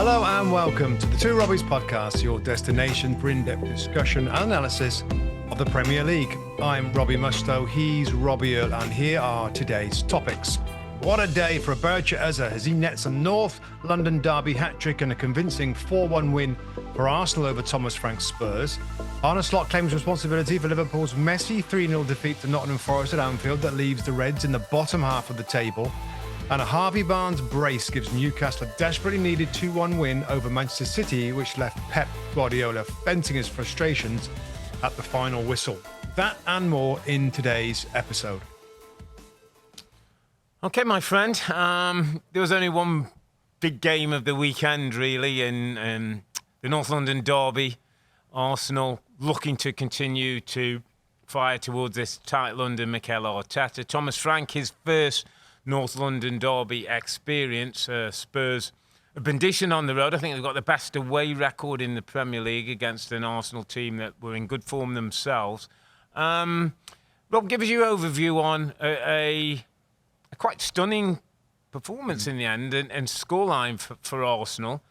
Hello and welcome to the Two Robbies Podcast, your destination for in-depth discussion and analysis of the Premier League. I'm Robbie Mustoe, he's Robbie Earle, and here are today's topics. What a day for Eberechi Eze as he nets a North London derby hat-trick and a convincing 4-1 win for Arsenal over Thomas Frank's Spurs. Arne Slot claims responsibility for Liverpool's messy 3-0 defeat to Nottingham Forest at Anfield that leaves the Reds in the bottom half of the table. And a Harvey Barnes brace gives Newcastle a desperately needed 2-1 win over Manchester City, which left Pep Guardiola venting his frustrations at the final whistle. That and more in today's episode. Okay, my friend. There was only one big game of the weekend, really, in the North London derby. Arsenal looking to continue to fire towards this title under Mikel Arteta. Thomas Frank, his first North London derby experience. Spurs have been decent on the road. I think they've got the best away record in the Premier League against an Arsenal team that were in good form themselves. Rob, give us your overview on a quite stunning performance in the end and scoreline for Arsenal.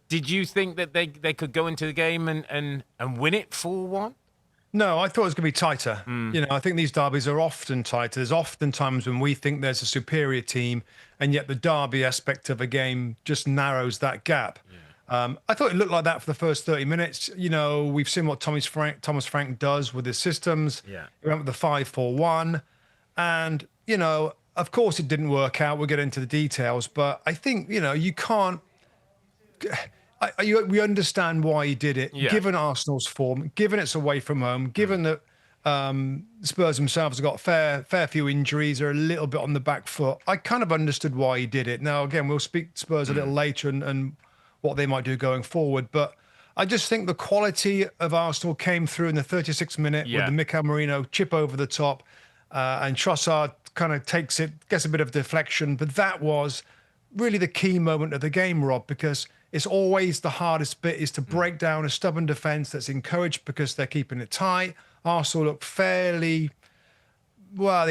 Did you think that they could go into the game and win it 4-1? No, I thought it was going to be tighter. I think these derbies are often tighter. There's often times when we think there's a superior team, and yet the derby aspect of a game just narrows that gap. Yeah. I thought it looked like that for the first 30 minutes. We've seen what Thomas Frank does with his systems. Yeah. He went with the 5-4-1. And, of course it didn't work out. We'll get into the details. But I think, you can't... we understand why he did it, given Arsenal's form, given it's away from home, given that Spurs themselves have got fair few injuries, are a little bit on the back foot. I kind of understood why he did it. Now, again, we'll speak to Spurs a little later and what they might do going forward. But I just think the quality of Arsenal came through in the 36th minute with the Mikel Merino chip over the top, and Trossard kind of takes it, gets a bit of deflection. But that was really the key moment of the game, Rob, because it's always the hardest bit is to break down a stubborn defence that's encouraged because they're keeping it tight. Arsenal look they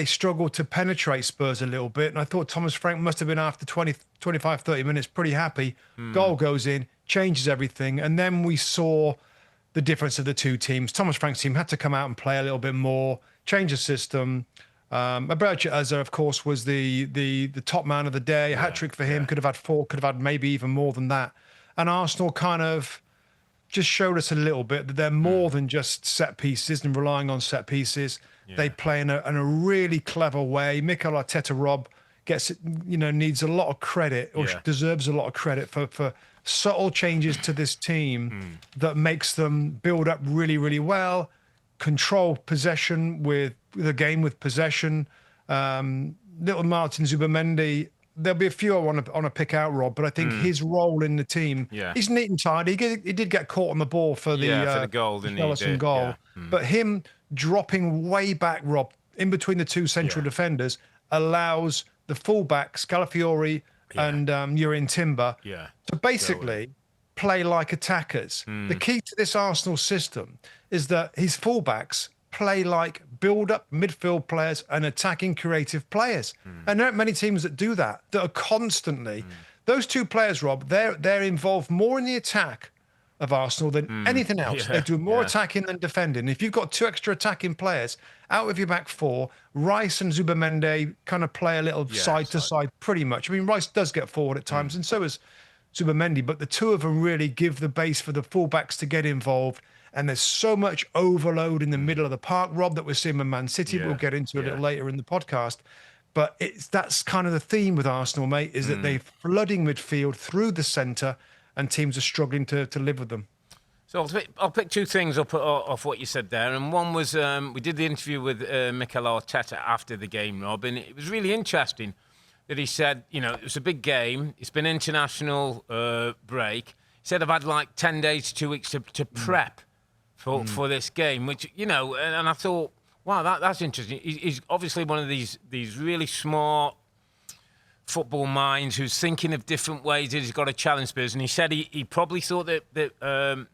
struggled to penetrate Spurs a little bit. And I thought Thomas Frank must have been after 20, 25, 30 minutes pretty happy. Goal goes in, changes everything. And then we saw the difference of the two teams. Thomas Frank's team had to come out and play a little bit more, change the system. Eberechi Eze, of course, was the top man of the day. A hat-trick for him. Could have had 4, could have had maybe even more than that. And Arsenal kind of just showed us a little bit that they're more than just set pieces and relying on set pieces. Yeah. They play in a really clever way. Mikel Arteta, Rob, needs a lot of credit or deserves a lot of credit for subtle changes to this team that makes them build up really, really well, control possession with the game with possession. Little Martin Zubimendi, there'll be a few I want to pick out, Rob, but I think his role in the team, he's neat and tidy. He did get caught on the ball for the goal, didn't he? Goal. Yeah. But him dropping way back, Rob, in between the two central defenders, allows the fullback, Scalafiori and Urin Timber, to basically play like attackers. The key to this Arsenal system is that his fullbacks play like build-up midfield players and attacking creative players. And there aren't many teams that do that are constantly... Those two players, Rob, they're involved more in the attack of Arsenal than anything else. They do more attacking than defending. If you've got 2 extra attacking players out of your back 4, Rice and Zubimendi kind of play a little side to side pretty much. I mean, Rice does get forward at times and so does Zubimendi, but the two of them really give the base for the fullbacks to get involved. And there's so much overload in the middle of the park, Rob, that we're seeing with Man City. We'll get into a little later in the podcast. But that's kind of the theme with Arsenal, mate, is that they're flooding midfield through the centre and teams are struggling to live with them. So I'll pick 2 things up off what you said there. And one was we did the interview with Mikel Arteta after the game, Rob, and it was really interesting that he said, it was a big game. It's been international break. He said, I've had like 10 days, 2 weeks to prep for this game, which, and I thought, wow, that's interesting. He's obviously one of these really smart football minds who's thinking of different ways that he's got to challenge Spurs. And he said he probably thought that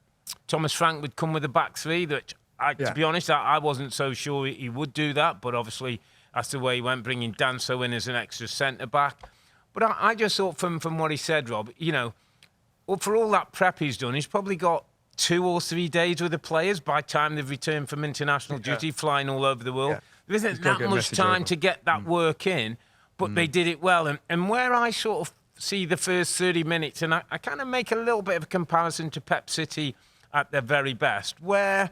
Thomas Frank would come with a back 3, that, to be honest, I wasn't so sure he would do that. But obviously, that's the way he went, bringing Danso in as an extra centre-back. But I just thought from what he said, Rob, for all that prep he's done, he's probably got 2 or 3 days with the players by the time they've returned from international duty, flying all over the world. Yeah. There isn't that much time to get that work in, but they did it well. And where I sort of see the first 30 minutes, and I kind of make a little bit of a comparison to Pep City at their very best, where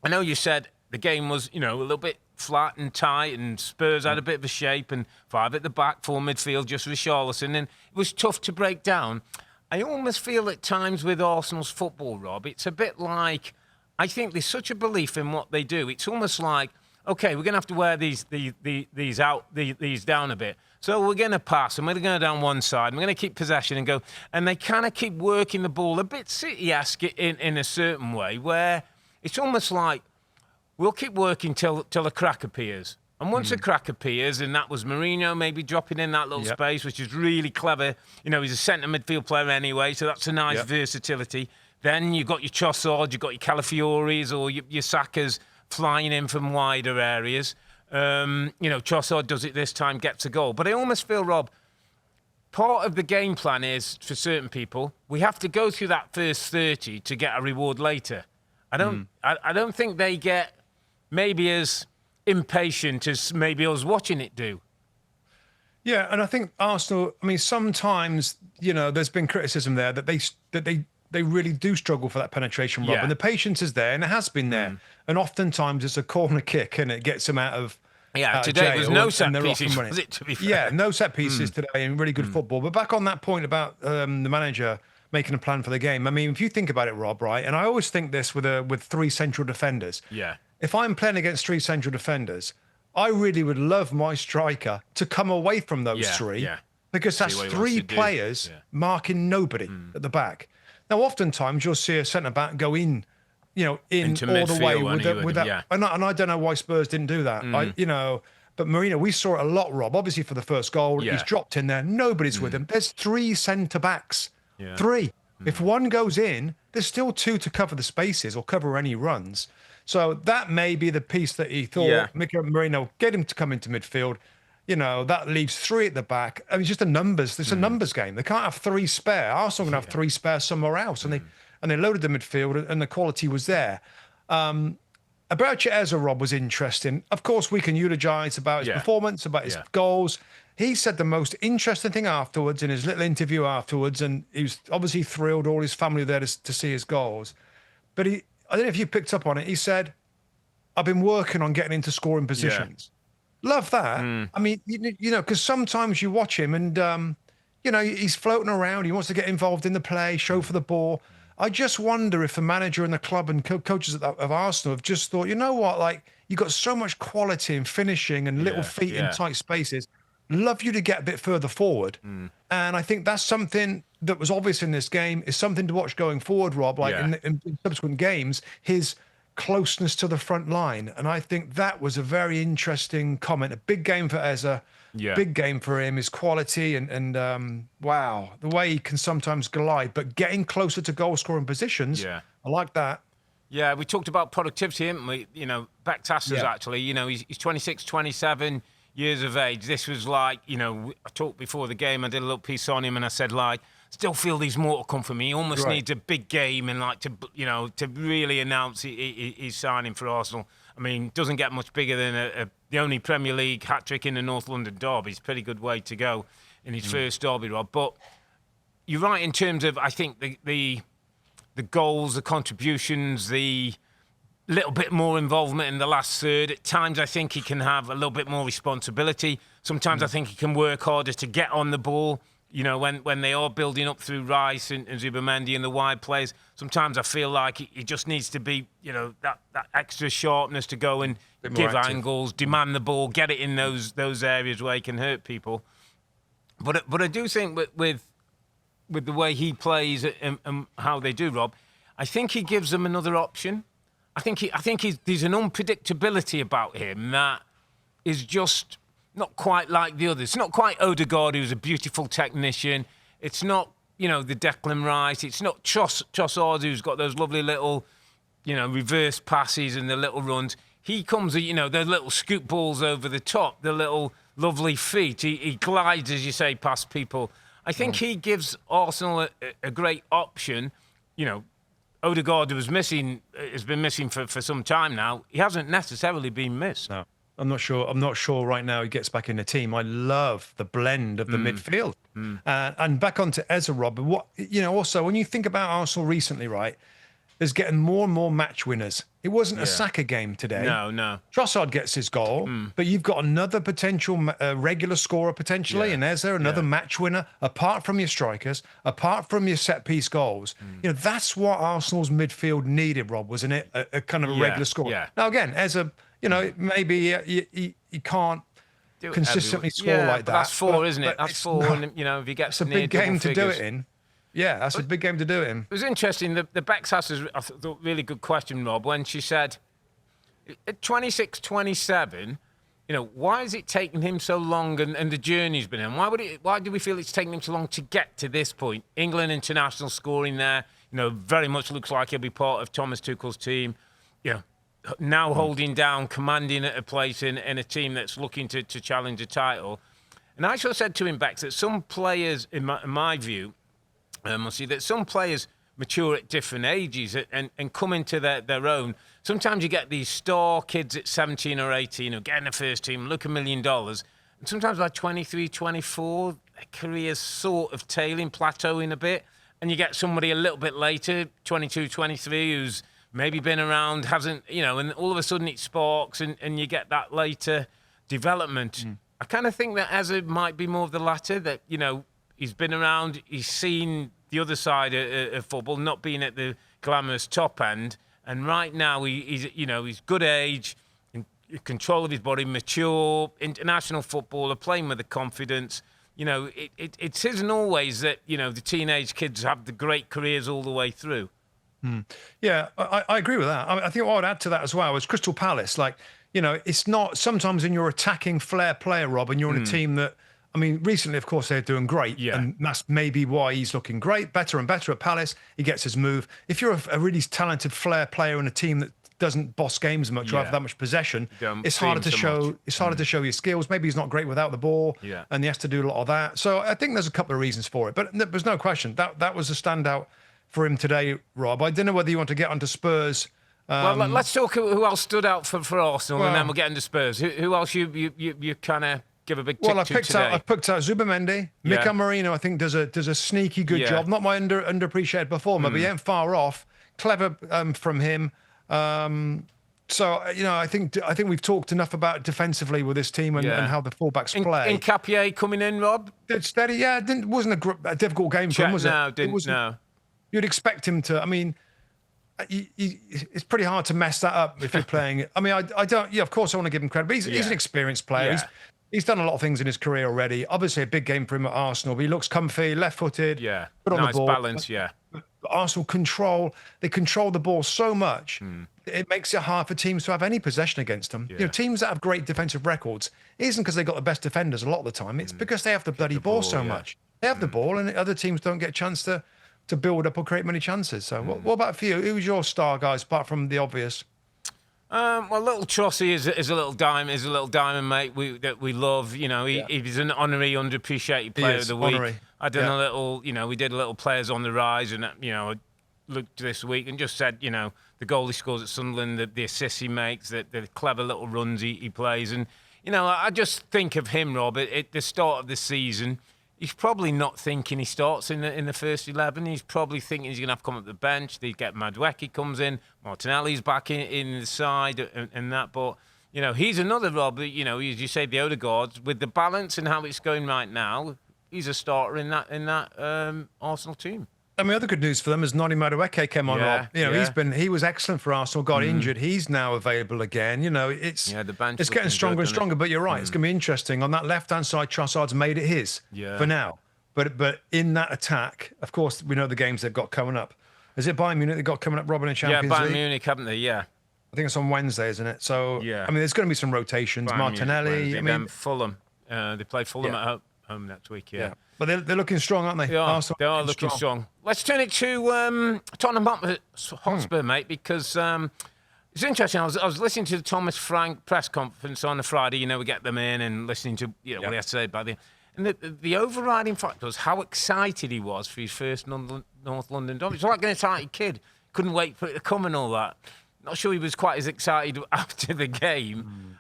I know you said the game was, a little bit flat and tight, and Spurs had a bit of a shape, and 5 at the back, 4 midfield, just Richarlison, and it was tough to break down. I almost feel at times with Arsenal's football, Rob, it's a bit like, I think there's such a belief in what they do. It's almost like, okay, we're going to have to wear these down a bit. So we're going to pass, and we're going to go down one side, and we're going to keep possession and go. And they kind of keep working the ball a bit City-esque in a certain way, where it's almost like, we'll keep working till a crack appears. And once a crack appears, and that was Mourinho maybe dropping in that little space, which is really clever. He's a centre midfield player anyway, so that's a nice versatility. Then you've got your Trossard, you've got your Calafioris or your Sakas flying in from wider areas. Trossard does it this time, gets a goal. But I almost feel, Rob, part of the game plan is, for certain people, we have to go through that first 30 to get a reward later. I don't think they get maybe as impatient as maybe I was watching it do. Yeah, and I think Arsenal, sometimes, there's been criticism there that they really do struggle for that penetration, Rob, and the patience is there, and it has been there. And oftentimes it's a corner kick and it gets them out of today jail, there's no set pieces, was it, to be fair? Yeah, no set pieces today and really good football. But back on that point about the manager making a plan for the game, if you think about it, Rob, right, and I always think this with 3 central defenders. Yeah. If I'm playing against 3 central defenders, I really would love my striker to come away from those 3 because that's 3 players marking nobody at the back. Now, oftentimes you'll see a centre-back go in into all the way with that. Yeah. And I don't know why Spurs didn't do that. But Mourinho, we saw it a lot, Rob. Obviously for the first goal, he's dropped in there. Nobody's with him. There's 3 centre-backs. Yeah. 3. If one goes in, there's still 2 to cover the spaces or cover any runs. So that may be the piece that he thought, Mikel Mourinho, get him to come into midfield. That leaves 3 at the back. It's just a numbers. It's a numbers game. They can't have 3 spare. Arsenal can have 3 spare somewhere else. And they loaded the midfield and the quality was there. Eberechi Eze, Rob, was interesting. Of course, we can eulogise about his performance, about his goals. He said the most interesting thing afterwards in his little interview afterwards, and he was obviously thrilled, all his family there to see his goals. But I don't know if you picked up on it. He said, I've been working on getting into scoring positions. Love that. Because sometimes you watch him and, he's floating around. He wants to get involved in the play, show for the ball. I just wonder if the manager and the club and coaches of Arsenal have just thought, you know what, like, you've got so much quality in finishing and little feet in tight spaces. Love you to get a bit further forward. And I think that's something that was obvious in this game, is something to watch going forward, Rob, like in subsequent games, his closeness to the front line. And I think that was a very interesting comment. A big game for Eze, big game for him, his quality and wow, the way he can sometimes glide, but getting closer to goal-scoring positions, I like that. Yeah, we talked about productivity, didn't we? Back to us actually, he's 26, 27 years of age. This was like, I talked before the game, I did a little piece on him and I said, like, still feel there's more to come from him. He almost needs a big game and to really announce he's signing for Arsenal. Doesn't get much bigger than the only Premier League hat-trick in the North London derby. It's a pretty good way to go in his first derby, Rob. But you're right in terms of, I think, the goals, the contributions, the little bit more involvement in the last third. At times, I think he can have a little bit more responsibility. Sometimes I think he can work harder to get on the ball. When they are building up through Rice and Zubimendi and the wide players, sometimes I feel like he just needs to be, that extra sharpness to go and give angles, demand the ball, get it in those areas where he can hurt people. But I do think with the way he plays and how they do, Rob, I think he gives them another option. I think there's an unpredictability about him that is just not quite like the others. It's not quite Odegaard, who's a beautiful technician. It's not, the Declan Rice. It's not Trossard, who's got those lovely little, reverse passes and the little runs. He comes, those little scoop balls over the top, the little lovely feet. He glides, as you say, past people. I think he gives Arsenal a great option. You know, Odegaard has been missing for some time now. He hasn't necessarily been missed. No, I'm not sure. I'm not sure right now he gets back in the team. I love the blend of the midfield. And back onto Eze, Rob. Also when you think about Arsenal recently, right? There's getting more and more match winners. It wasn't a Saka game today. No. Trossard gets his goal, but you've got another potential regular scorer potentially, and Eze, another match winner. Apart from your strikers, apart from your set piece goals, that's what Arsenal's midfield needed, Rob, wasn't it? A kind of a regular scorer. Yeah. Now again, Eze, maybe he can't consistently score like that. That's four, isn't it? That's four, and if he gets it's a big game to do it in. Yeah, that's a big game to do it in. It was interesting. The Beck's house is, I thought, really good question, Rob, when she said, at 26, 27, why is it taking him so long and the journey's been in? Why do we feel it's taking him so long to get to this point? England international scoring there, very much looks like he'll be part of Thomas Tuchel's team. Now holding down, commanding a place in a team that's looking to challenge a title. And I sort of said to him, Beck, that some players, in my view, I see that some players mature at different ages and come into their own. Sometimes you get these star kids at 17 or 18 who get in the first team, look $1 million. And sometimes by 23, 24, their career's sort of tailing, plateauing a bit. And you get somebody a little bit later, 22, 23, who's maybe been around, hasn't, and all of a sudden it sparks and you get that later development. I kind of think that Eze might be more of the latter, that, he's been around, he's seen the other side of football, not being at the glamorous top end. And right now, he's good age, in control of his body, mature, international footballer, playing with the confidence. It isn't always that, the teenage kids have the great careers all the way through. Yeah, I agree with that. I think what I'd add to that as well is Crystal Palace. It's not sometimes in your attacking flair player, Rob, and you're in a team that, recently, of course, they're doing great. Yeah. And that's maybe why he's looking great, better and better at Palace. He gets his move. If you're a really talented flair player in a team that doesn't boss games much or have that much possession, it's harder to show. It's harder to show your skills. Maybe he's not great without the ball, and he has to do a lot of that. So I think there's a couple of reasons for it. But there's no question that was a standout for him today, Rob. I don't know whether you want to get onto Spurs. Well, let's talk who else stood out for Arsenal, and then we'll get into Spurs. Who else you kind of give a big tick to today? I picked out Zubamendi. Mikel Merino, I think, does a sneaky good job. Not my underappreciated performer, but he ain't far off. Clever from him. I think we've talked enough about defensively with this team and how the fullbacks play. Nketiah coming in, Rob? Steady, yeah. It wasn't a difficult game for him, was it? No. You'd expect him to. It's pretty hard to mess that up if you're playing. I don't. Yeah, of course I want to give him credit, but he's an experienced player. Yeah. He's done a lot of things in his career already. Obviously, a big game for him at Arsenal. But he looks comfy, left-footed. Yeah, good on the ball. Balance. Yeah. Arsenal control the ball so much. It makes it hard for teams to have any possession against them. Yeah. Teams that have great defensive records isn't because they've got the best defenders a lot of the time. It's because they have the bloody ball so much. They have the ball, and other teams don't get a chance to build up or create many chances. So what about for you? Who's your star, guys, apart from the obvious? Little Trossi is a little diamond, mate. That we love. He's an honorary, underappreciated player of the week. Honorary. I done a little. We did a little players on the rise, and I looked this week and just said, the goal he scores at Sunderland, the assists he makes, the clever little runs he plays, and I just think of him, Rob, at the start of the season. He's probably not thinking he starts in the first 11. He's probably thinking he's going to have to come up the bench. They get Madueke comes in. Martinelli's back in the side and that. But, he's another Rob, as you say, the Odegaard. With the balance and how it's going right now, he's a starter in that Arsenal team. Other good news for them is Noni Madueke came on, Rob. He was excellent for Arsenal, got injured. He's now available again. The bench it's getting stronger and stronger, but you're right. It's going to be interesting. On that left-hand side, Trossard's made it his for now. But in that attack, of course, we know the games they've got coming up. Is it Bayern Munich they've got coming up, Robin, in Champions League? Yeah, Bayern Munich, haven't they? Yeah. I think it's on Wednesday, isn't it? So, there's going to be some rotations. Bayern Martinelli. Then Fulham. They play Fulham at home next week, But they're looking strong, aren't they? They are looking strong. Let's turn it to Tottenham Hotspur, mate, because It's interesting. I was listening to the Thomas Frank press conference on a Friday. We get them in and listening to what he had to say about it. And the overriding factor was how excited he was for his first North London derby. It's like an excited kid. Couldn't wait for it to come and all that. Not sure he was quite as excited after the game.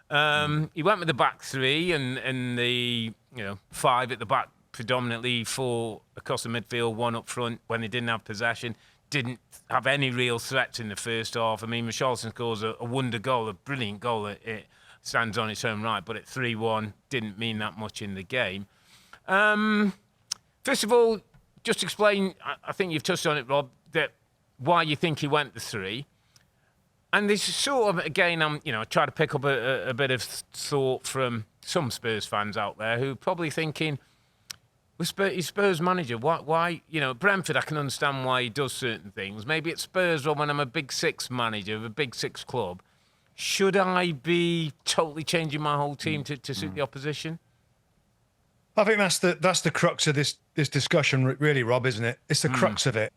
He went with the back three and the 5 at the back, predominantly 4 across the midfield, 1 up front when they didn't have possession. Didn't have any real threats in the first half. I mean, Richarlison scores a wonder goal, a brilliant goal. It stands on its own right, but at 3-1 didn't mean that much in the game. First of all, just explain, I think you've touched on it, Rob, that why you think he went the 3. And this is sort of, again, I try to pick up a bit of thought from some Spurs fans out there who are probably thinking, he's Spurs manager. Why? Brentford, I can understand why he does certain things. Maybe at Spurs, or when I'm a Big Six manager of a Big Six club, should I be totally changing my whole team to suit the opposition? I think that's the crux of this discussion, really, Rob, isn't it? It's the crux of it.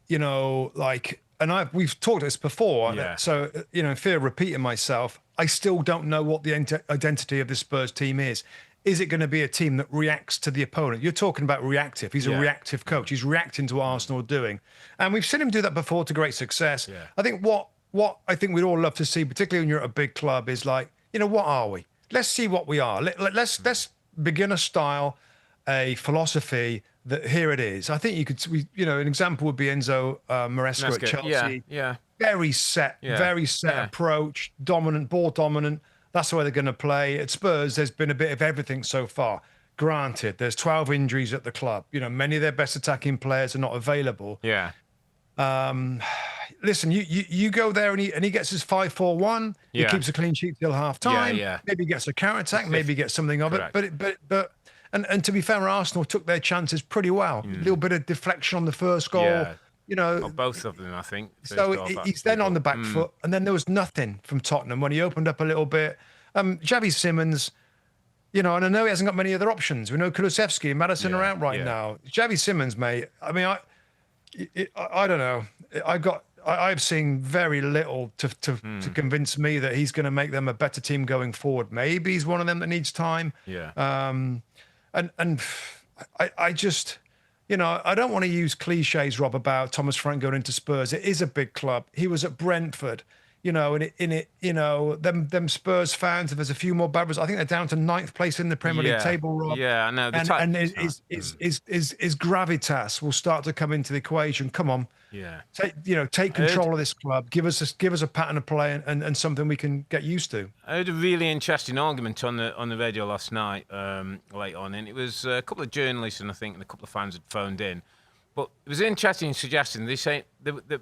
And we've talked this before. Yeah. So, in fear of repeating myself, I still don't know what the identity of this Spurs team is. Is it going to be a team that reacts to the opponent? You're talking about reactive. He's a reactive coach. He's reacting to what Arsenal are doing. And we've seen him do that before to great success. Yeah. I think what I think we'd all love to see, particularly when you're at a big club, is what are we? Let's see what we are. Let's beginner style, a philosophy that here it is. I think an example would be Enzo Maresca at Chelsea. Yeah. Very set approach, dominant, ball dominant. That's the way they're going to play. At Spurs, there's been a bit of everything so far. Granted, there's 12 injuries at the club. Many of their best attacking players are not available. Yeah. Listen, you go there and he gets his 5-4-1. He keeps a clean sheet till half time. Yeah. Maybe he gets a counter attack. Maybe he gets something of it. But and to be fair, Arsenal took their chances pretty well. A little bit of deflection on the first goal. Yeah. Well, both of them, I think. So he's then on the back foot, and then there was nothing from Tottenham when he opened up a little bit. Xavi Simons, and I know he hasn't got many other options. We know Kulusevski and Maddison are out right now. Xavi Simons, mate. I mean, I don't know. I've seen very little to convince me that he's going to make them a better team going forward. Maybe he's one of them that needs time. Yeah. And I just. I don't want to use cliches, Rob, about Thomas Frank going into Spurs. It is a big club. He was at Brentford, them Spurs fans, if there's a few more bad results, I think they're down to 9th place in the Premier League table, Rob. Yeah, I know. And his gravitas will start to come into the equation. Come on. Yeah. Take control of this club. Give us a pattern of play and something we can get used to. I heard a really interesting argument on the radio last night, late on, and it was a couple of journalists and I think a couple of fans had phoned in. But it was interesting suggesting they say the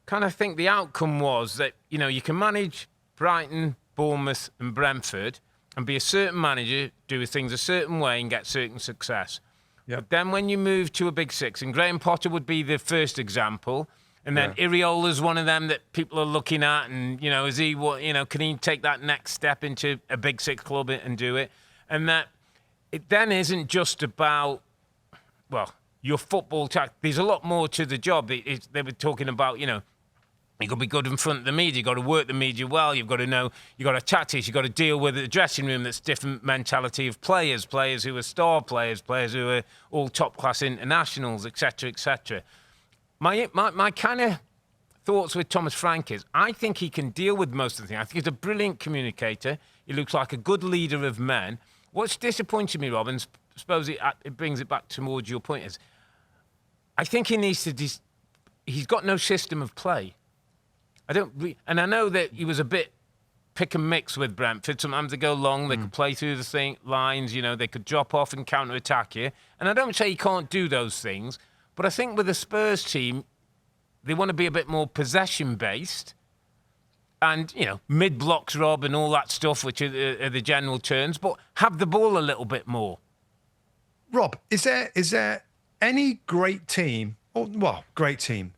kind of think the outcome was that you can manage Brighton, Bournemouth, and Brentford and be a certain manager, do things a certain way, and get certain success. Yep. But then when you move to a Big Six, and Graham Potter would be the first example, and then Earle's one of them that people are looking at, and is he can he take that next step into a Big Six club and do it? And that it then isn't just about your football tactics. There's a lot more to the job. They were talking about you've got to be good in front of the media. You've got to work the media well. You've got to know, you've got to tactics. You've got to deal with the dressing room that's different mentality of players who are star players who are all top-class internationals, etc., etc. My kind of thoughts with Thomas Frank is I think he can deal with most of the things. I think he's a brilliant communicator. He looks like a good leader of men. What's disappointing me, Rob, and suppose it brings it back towards your point, is I think he needs to... he's got no system of play. And I know that he was a bit pick and mix with Brentford. Sometimes they go long, they could play through the lines, they could drop off and counter-attack you. And I don't say he can't do those things, but I think with the Spurs team, they want to be a bit more possession-based and, mid-blocks, Rob, and all that stuff, which are the general terms, but have the ball a little bit more. Rob, is there any great team, great team,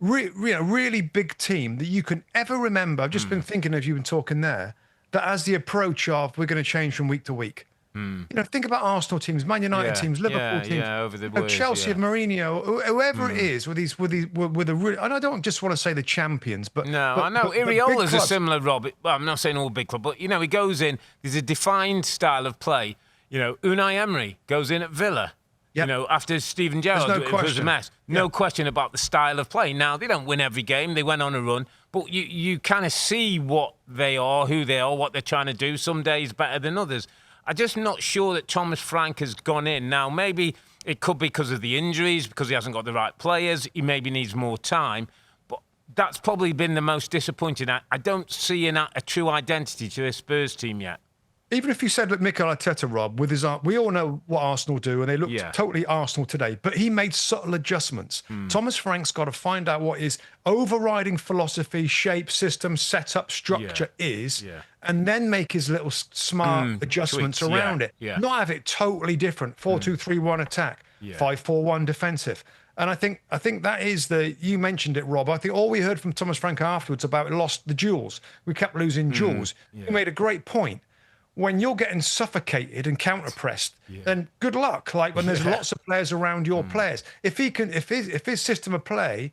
really big team that you can ever remember? I've just been thinking as you've been talking there, that has the approach of we're going to change from week to week. Think about Arsenal teams, Man United teams, Liverpool teams, over the Chelsea of Mourinho, whoever it is, with the. And I don't just want to say the champions, but I know Earle's a similar Robbie. Well, I'm not saying all big club, but he goes in. There's a defined style of play. Unai Emery goes in at Villa. Yep. After Steven Gerrard, it was a mess. No question about the style of play. Now, they don't win every game. They went on a run. But you kind of see what they are, who they are, what they're trying to do. Some days better than others. I'm just not sure that Thomas Frank has gone in. Now, maybe it could be because of the injuries, because he hasn't got the right players. He maybe needs more time. But that's probably been the most disappointing. I don't see a true identity to this Spurs team yet. Even if you said, look, Mikel Arteta, Rob, with his we all know what Arsenal do, and they look totally Arsenal today, but he made subtle adjustments. Thomas Frank's got to find out what his overriding philosophy, shape, system, setup, structure is, and then make his little smart adjustments around it. Yeah. Not have it totally different. 4-2-3-1 attack, 5-4-1 defensive. And I think that is you mentioned it, Rob. I think all we heard from Thomas Frank afterwards about lost the duels. We kept losing duels. He made a great point. When you're getting suffocated and counter-pressed, then good luck. Like when there's lots of players around your players. If his system of play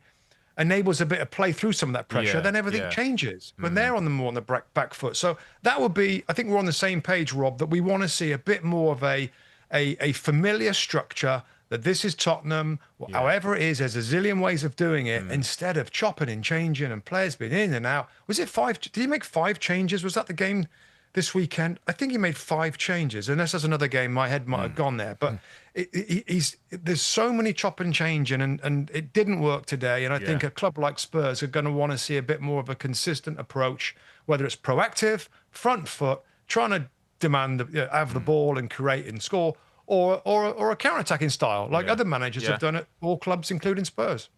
enables a bit of play through some of that pressure, then everything changes when they're on the back foot. So that would be, I think we're on the same page, Rob, that we want to see a bit more of a familiar structure, that this is Tottenham, however it is, there's a zillion ways of doing it, instead of chopping and changing and players being in and out. Was it 5? Did he make 5 changes? Was that the game this weekend? I think he made 5 changes, unless there's another game. My head might have gone there, but there's so many chop and changing, and it didn't work today. And I think a club like Spurs are going to want to see a bit more of a consistent approach, whether it's proactive, front foot, trying to demand have the ball and create and score, or a counter-attacking style like other managers have done at all clubs, including Spurs.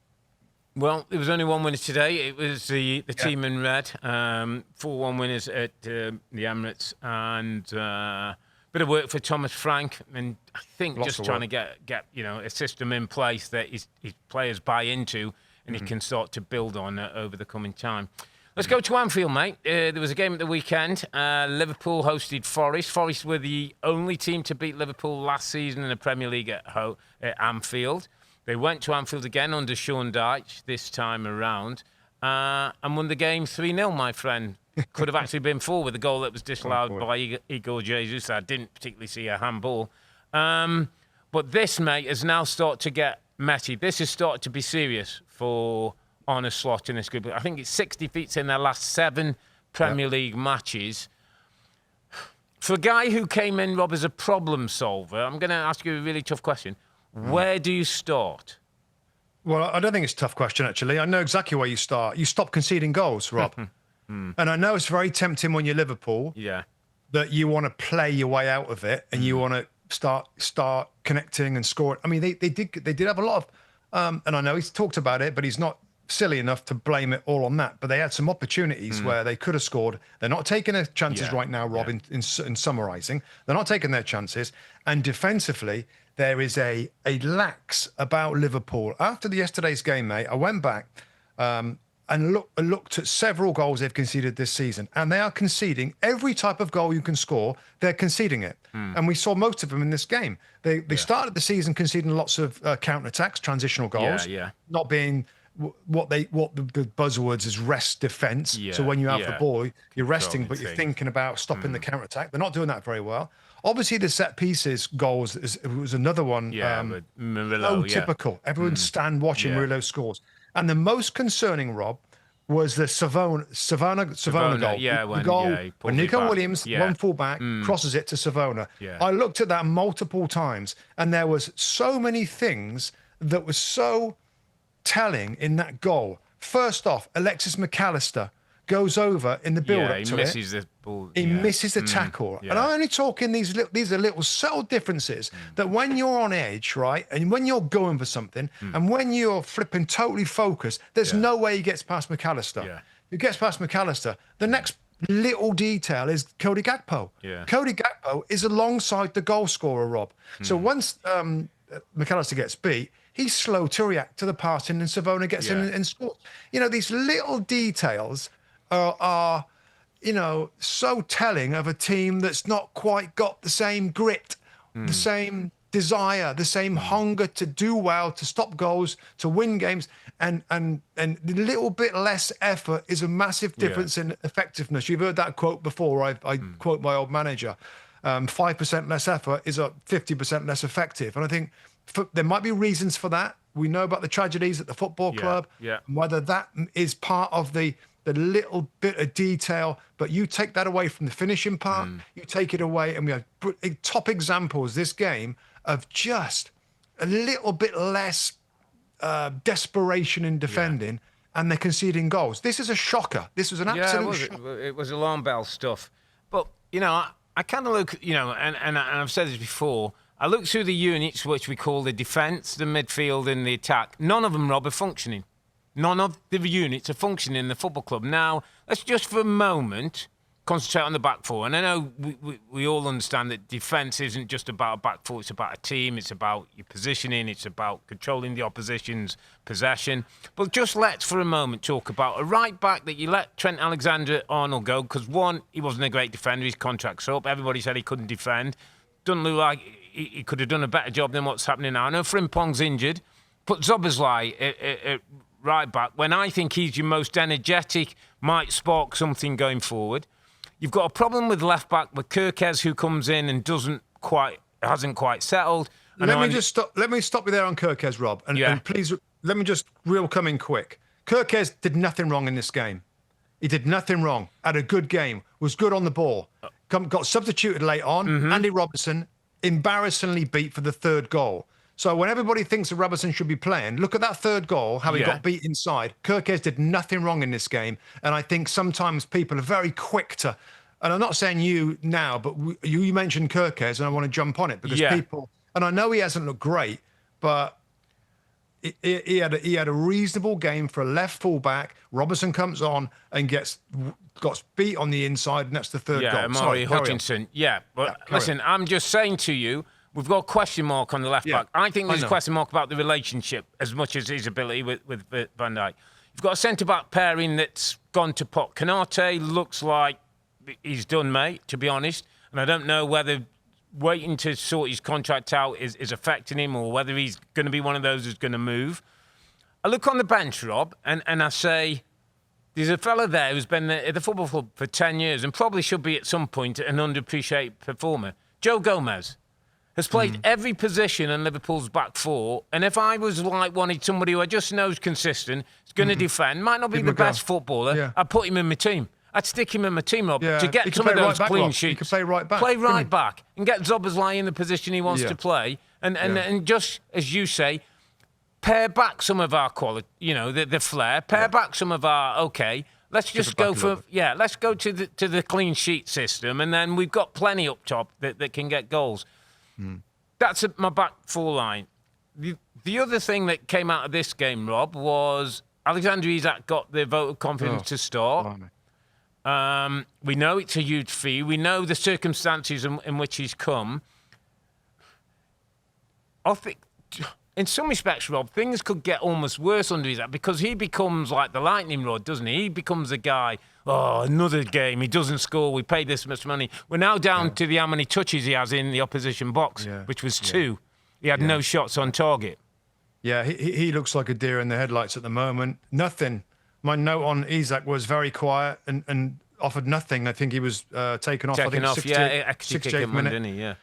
Well, there was only one winner today. It was the team in red. 4-1 winners at the Emirates, and a bit of work for Thomas Frank. And I think just trying to get a system in place that his players buy into, and he can start to build on over the coming time. Let's go to Anfield, mate. There was a game at the weekend. Liverpool hosted Forest. Forest were the only team to beat Liverpool last season in the Premier League at Anfield. They went to Anfield again under Sean Dyche this time around and won the game 3-0, my friend. Could have actually been 4 with a goal that was disallowed by Igor Jesus. I didn't particularly see a handball. But this, mate, has now started to get messy. This has started to be serious for Arne Slot in this group. I think it's 6 defeats in their last 7 Premier League matches. For a guy who came in, Rob, as a problem solver, I'm going to ask you a really tough question. Where do you start? Well, I don't think it's a tough question, actually. I know exactly where you start. You stop conceding goals, Rob. And I know it's very tempting when you're Liverpool that you want to play your way out of it and you want to start connecting and scoring. I mean, they did have a lot of, and I know he's talked about it, but he's not silly enough to blame it all on that. But they had some opportunities where they could have scored. They're not taking their chances right now, Rob, in summarising. They're not taking their chances. And defensively, there is a lax about Liverpool. After yesterday's game, mate, I went back and looked at several goals they've conceded this season, and they are conceding every type of goal you can score. They're conceding it, and we saw most of them in this game. They started the season conceding lots of counter-attacks, transitional goals, not being what the buzzwords is rest defence. So when you have the ball, you're resting, but you're thinking about stopping the counter-attack. They're not doing that very well. Obviously, the set pieces goals was another one. Murillo, typical. Everyone stand watching Murillo scores. And the most concerning, Rob, was the Savona goal. The goal when Nico Williams, one full back, crosses it to Savona. I looked at that multiple times, and there was so many things that was so telling in that goal. First off, Alexis McAllister goes over in the build-up to it. He misses the ball. He misses the tackle. And I'm only talking these are little subtle differences that when you're on edge, right, and when you're going for something, and when you're flipping totally focused, there's no way he gets past McAllister. He gets past McAllister. The next little detail is Cody Gakpo. Cody Gakpo is alongside the goal scorer, Rob. So once McAllister gets beat, he's slow to react to the passing, and Savona gets in and scores. You know, these little details are so telling of a team that's not quite got the same grit, the same desire, the same hunger to do well, to stop goals, to win games, and a little bit less effort is a massive difference in effectiveness. You've heard that quote before. I quote my old manager. 5% less effort is 50% less effective. And I think there might be reasons for that. We know about the tragedies at the football club, whether that is part of the little bit of detail, but you take that away from the finishing part, you take it away, and we have top examples this game of just a little bit less desperation in defending, and they're conceding goals. This is a shocker. This was an absolute shocker. It was alarm bell stuff. But, I kind of look, and I've said this before, I look through the units which we call the defence, the midfield and the attack. None of them, Rob, are functioning. None of the units are functioning in the football club. Now, let's just for a moment concentrate on the back four. And I know we all understand that defence isn't just about a back four. It's about a team. It's about your positioning. It's about controlling the opposition's possession. But just let's for a moment talk about a right back that you let Trent Alexander-Arnold go because, one, he wasn't a great defender. His contract's up. Everybody said he couldn't defend. Doesn't look like he could have done a better job than what's happening now. I know Frimpong's injured. Put Szoboszlai at right back when I think he's your most energetic, might spark something going forward. You've got a problem with left back with Kerkez, who comes in and hasn't quite settled. Let me stop you there on Kerkez, Rob, and please let me just come in quick. Kerkez did nothing wrong in this game. He did nothing wrong. Had a good game. Was good on the ball. Got substituted late on. Andy Robertson embarrassingly beat for the third goal. So when everybody thinks that Robertson should be playing, look at that third goal, how he got beat inside. Kerkez did nothing wrong in this game. And I think sometimes people are very quick to, and I'm not saying you now, but you mentioned Kerkez, and I want to jump on it because people, and I know he hasn't looked great, but he had a reasonable game for a left fullback. Robertson comes on and got beat on the inside, and that's the third goal. Amari Hutchinson. Listen, I'm just saying to you, we've got a question mark on the left back. I think there's a question mark about the relationship as much as his ability with Van Dijk. You've got a centre-back pairing that's gone to pot. Konate looks like he's done, mate, to be honest. And I don't know whether waiting to sort his contract out is affecting him or whether he's going to be one of those who's going to move. I look on the bench, Rob, and I say, there's a fella there who's been at the football club for 10 years and probably should be at some point an underappreciated performer. Joe Gomez has played every position in Liverpool's back four. And if I was wanted somebody who I just know is consistent, is going to defend, might not be the best footballer, I'd put him in my team. I'd stick him in my team, Rob, to get some of those clean sheets. He could play right back. Play right back and get Szoboszlai in the position he wants to play. And just, as you say, pare back some of our quality, the flair, pare back some of our, let's just go let's go to the clean sheet system. And then we've got plenty up top that can get goals. That's my back four line. The other thing that came out of this game, Rob, was Alexander Isak got the vote of confidence to start. We know it's a huge fee. We know the circumstances in which he's come. I think, in some respects, Rob, things could get almost worse under Isak because he becomes like the lightning rod, doesn't he? He becomes a guy, another game, he doesn't score, we paid this much money. We're now down to how many touches he has in the opposition box, which was 2. He had no shots on target. Yeah, he looks like a deer in the headlights at the moment. Nothing. My note on Isak was very quiet and offered nothing. I think he was taken off. Taken off, 68th minute. Didn't he?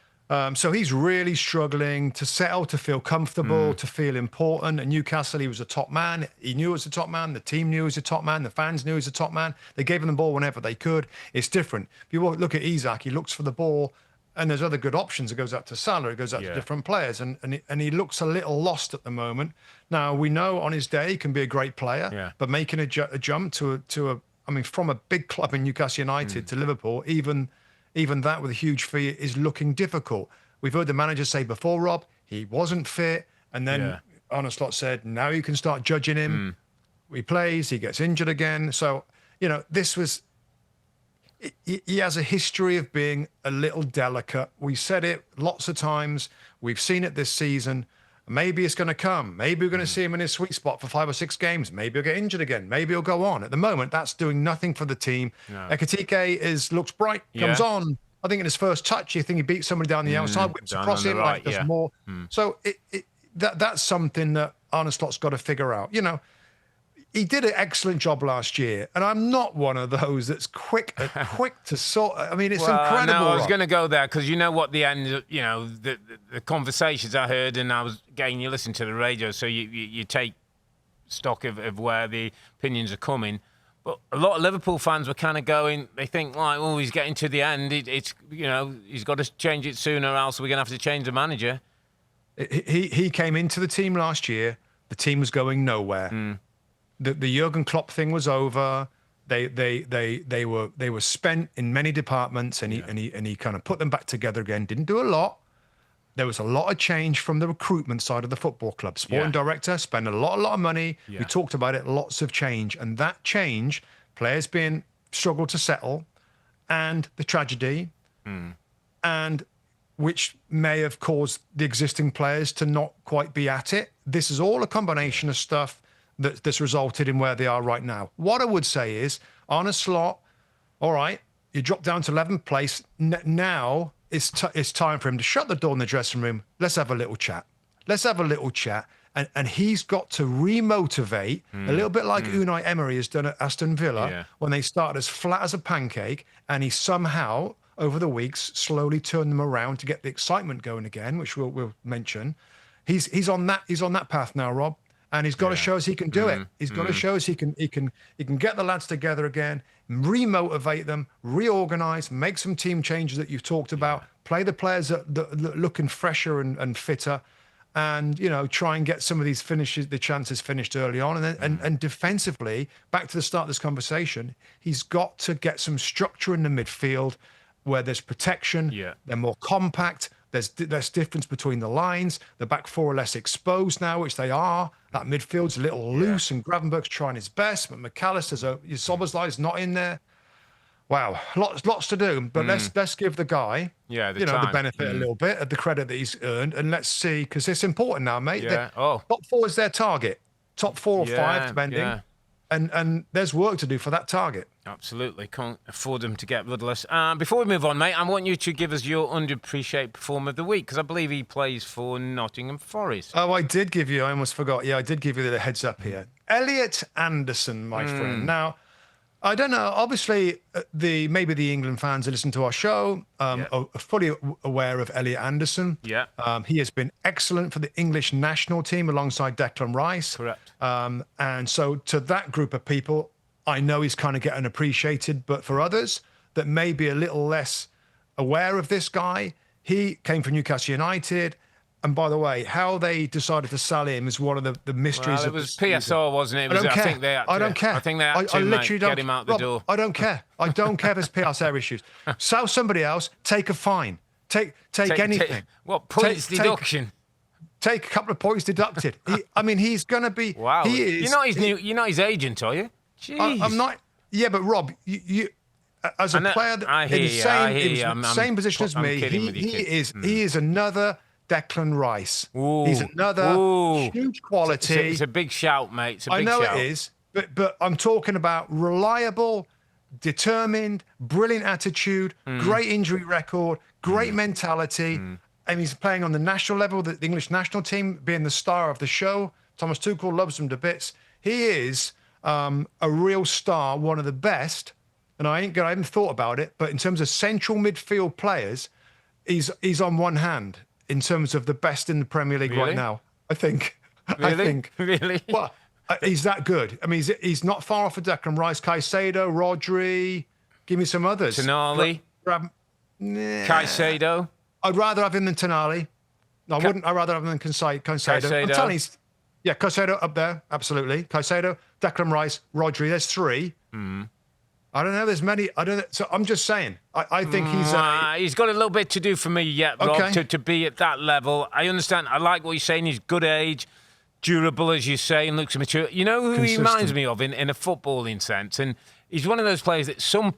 So he's really struggling to settle, to feel comfortable, to feel important. At Newcastle, he was a top man. He knew he was a top man. The team knew he was a top man. The fans knew he was a top man. They gave him the ball whenever they could. It's different. If you look at Isak, he looks for the ball, and there's other good options. It goes out to Salah. It goes out to different players. And he looks a little lost at the moment. Now, we know on his day he can be a great player, but making a jump from a big club in Newcastle United to Liverpool, even that with a huge fee is looking difficult. We've heard the manager say before, Rob, he wasn't fit. And then Arne Slot said, now you can start judging him. He plays, he gets injured again. So, this was... He has a history of being a little delicate. We said it lots of times. We've seen it this season. Maybe it's going to come. Maybe we're going to see him in his sweet spot for 5 or 6 games. Maybe he'll get injured again. Maybe he'll go on. At the moment, that's doing nothing for the team. No. Ekitike looks bright, comes on. I think in his first touch, you think he beats somebody down the outside, whips across him, right, does more. So that's something that Arne Slot's got to figure out. You know, he did an excellent job last year, and I'm not one of those that's quick to sort. I mean, it's incredible. No, I was going to go there because you know what the end, you know, the conversations I heard, and I was again, you listen to the radio, so you take stock of where the opinions are coming. But a lot of Liverpool fans were kind of going, they think, like, oh, he's getting to the end. It's you know, he's got to change it sooner, or else we're going to have to change the manager. He came into the team last year. The team was going nowhere. The Jurgen Klopp thing was over. They were spent in many departments, and he kind of put them back together again. Didn't do a lot. There was a lot of change from the recruitment side of the football club. Sporting director spent a lot of money. We talked about it. Lots of change, and that change, players being struggled to settle, and the tragedy, and which may have caused the existing players to not quite be at it. This is all a combination of stuff that's resulted in where they are right now. What I would say is, Arne Slot, all right, you drop down to 11th place. Now it's time for him to shut the door in the dressing room. Let's have a little chat. And he's got to remotivate, a little bit like Unai Emery has done at Aston Villa, when they started as flat as a pancake, and he somehow, over the weeks, slowly turned them around to get the excitement going again, which we'll mention. He's on that path now, Rob. And he's got to show us he can do it. He's got to show us he can get the lads together again, remotivate them, reorganise, make some team changes that you've talked about, play the players that looking fresher and fitter, and you know, try and get some of these the chances finished early on. And defensively, back to the start of this conversation, he's got to get some structure in the midfield where there's protection, they're more compact. There's difference between the lines. The back four are less exposed now, which they are. That midfield's a little loose, and Gravenberch's trying his best, but McAllister's Szoboszlai's not in there. Wow, lots to do. But let's give the guy, the benefit a little bit of the credit that he's earned, and let's see, because it's important now, mate. Top 4 is their target. Top 4 or 5, depending. Yeah. And there's work to do for that target. Absolutely. Can't afford them to get rudderless. Before we move on, mate, I want you to give us your underappreciated performer of the week, because I believe he plays for Nottingham Forest. Oh, I almost forgot. Yeah, I did give you the heads up here. Elliot Anderson, my friend. Now, I don't know. Obviously, maybe the England fans who listen to our show are fully aware of Elliot Anderson. Yeah. He has been excellent for the English national team alongside Declan Rice. Correct. And so to that group of people, I know he's kind of getting appreciated. But for others that may be a little less aware of this guy, he came from Newcastle United. And by the way, how they decided to sell him is one of the mysteries. Well, it was PSR, wasn't it? I don't care. I don't care. I think they had to literally get him out the door. I don't care. I don't care if there's PSR issues. Sell somebody else. Take a fine. Take anything. What points deduction? Take a couple of points deducted. He's going to be. Wow. He is. You're not his agent, are you? Jeez. I'm not. Yeah, but Rob, you as a player in the same position as me, he is another Declan Rice. Ooh. He's another huge quality. It's a big shout, mate. It's a big shout. I know it is, but I'm talking about reliable, determined, brilliant attitude, great injury record, great mentality. And he's playing on the national level, the English national team, being the star of the show. Thomas Tuchel loves him to bits. He is a real star, one of the best. And I haven't thought about it, but in terms of central midfield players, he's on one hand in terms of the best in the Premier League right now. I think. Really? Well, he's that good. I mean, he's not far off of Declan Rice, Caicedo, Rodri. Give me some others. Tonali. Caicedo. I'd rather have him than Tonali. No, I wouldn't. I'd rather have him than Caicedo. I'm telling you, Caicedo up there, absolutely. Caicedo, Declan Rice, Rodri. There's 3. I don't know. There's many. I don't know. So I'm just saying. I think he's got a little bit to do for me yet, Rob, to be at that level. I understand. I like what you're saying. He's good age, durable, as you say, and looks mature. You know who he reminds me of in a footballing sense? And he's one of those players that some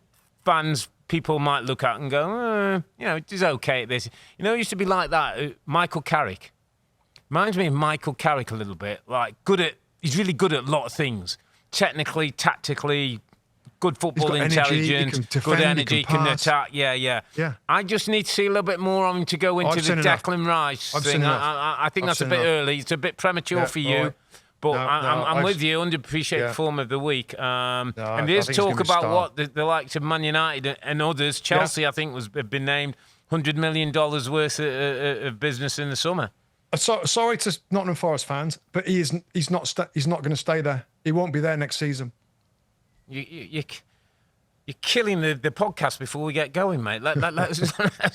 people might look at and go, he's okay at this. He used to be like that. Michael Carrick. Reminds me of Michael Carrick a little bit. He's really good at a lot of things. Technically, tactically, good football intelligence, good energy, can attack. Yeah. I just need to see a little bit more of him to go into the Declan Rice thing. I think that's a bit early. It's a bit premature for you. Right. But I'm with you, underappreciated form of the week. And there's talk about what the likes of Man United and others. Chelsea, I think, have been named $100 million worth of business in the summer. Sorry to Nottingham Forest fans, but he's not going to stay there. He won't be there next season. You're killing the podcast before we get going, mate. Let's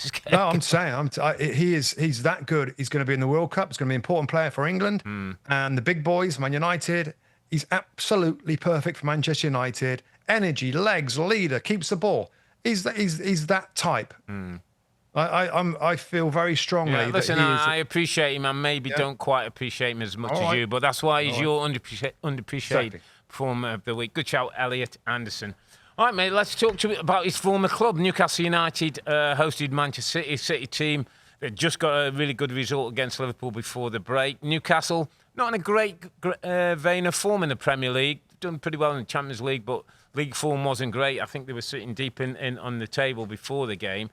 get No, I'm saying he's that good. He's going to be in the World Cup. He's going to be an important player for England and the big boys, Man United. He's absolutely perfect for Manchester United. Energy, legs, leader, keeps the ball. He's that type. I feel very strongly. Yeah, listen, I appreciate him. I maybe don't quite appreciate him as much as you, but that's why he's your underappreciated performer of the week. Good shout, Elliot Anderson. All right, mate, let's talk to you about his former club. Newcastle United hosted Manchester City team that just got a really good result against Liverpool before the break. Newcastle, not in a great vein of form in the Premier League. Done pretty well in the Champions League, but league form wasn't great. I think they were sitting deep in on the table before the game.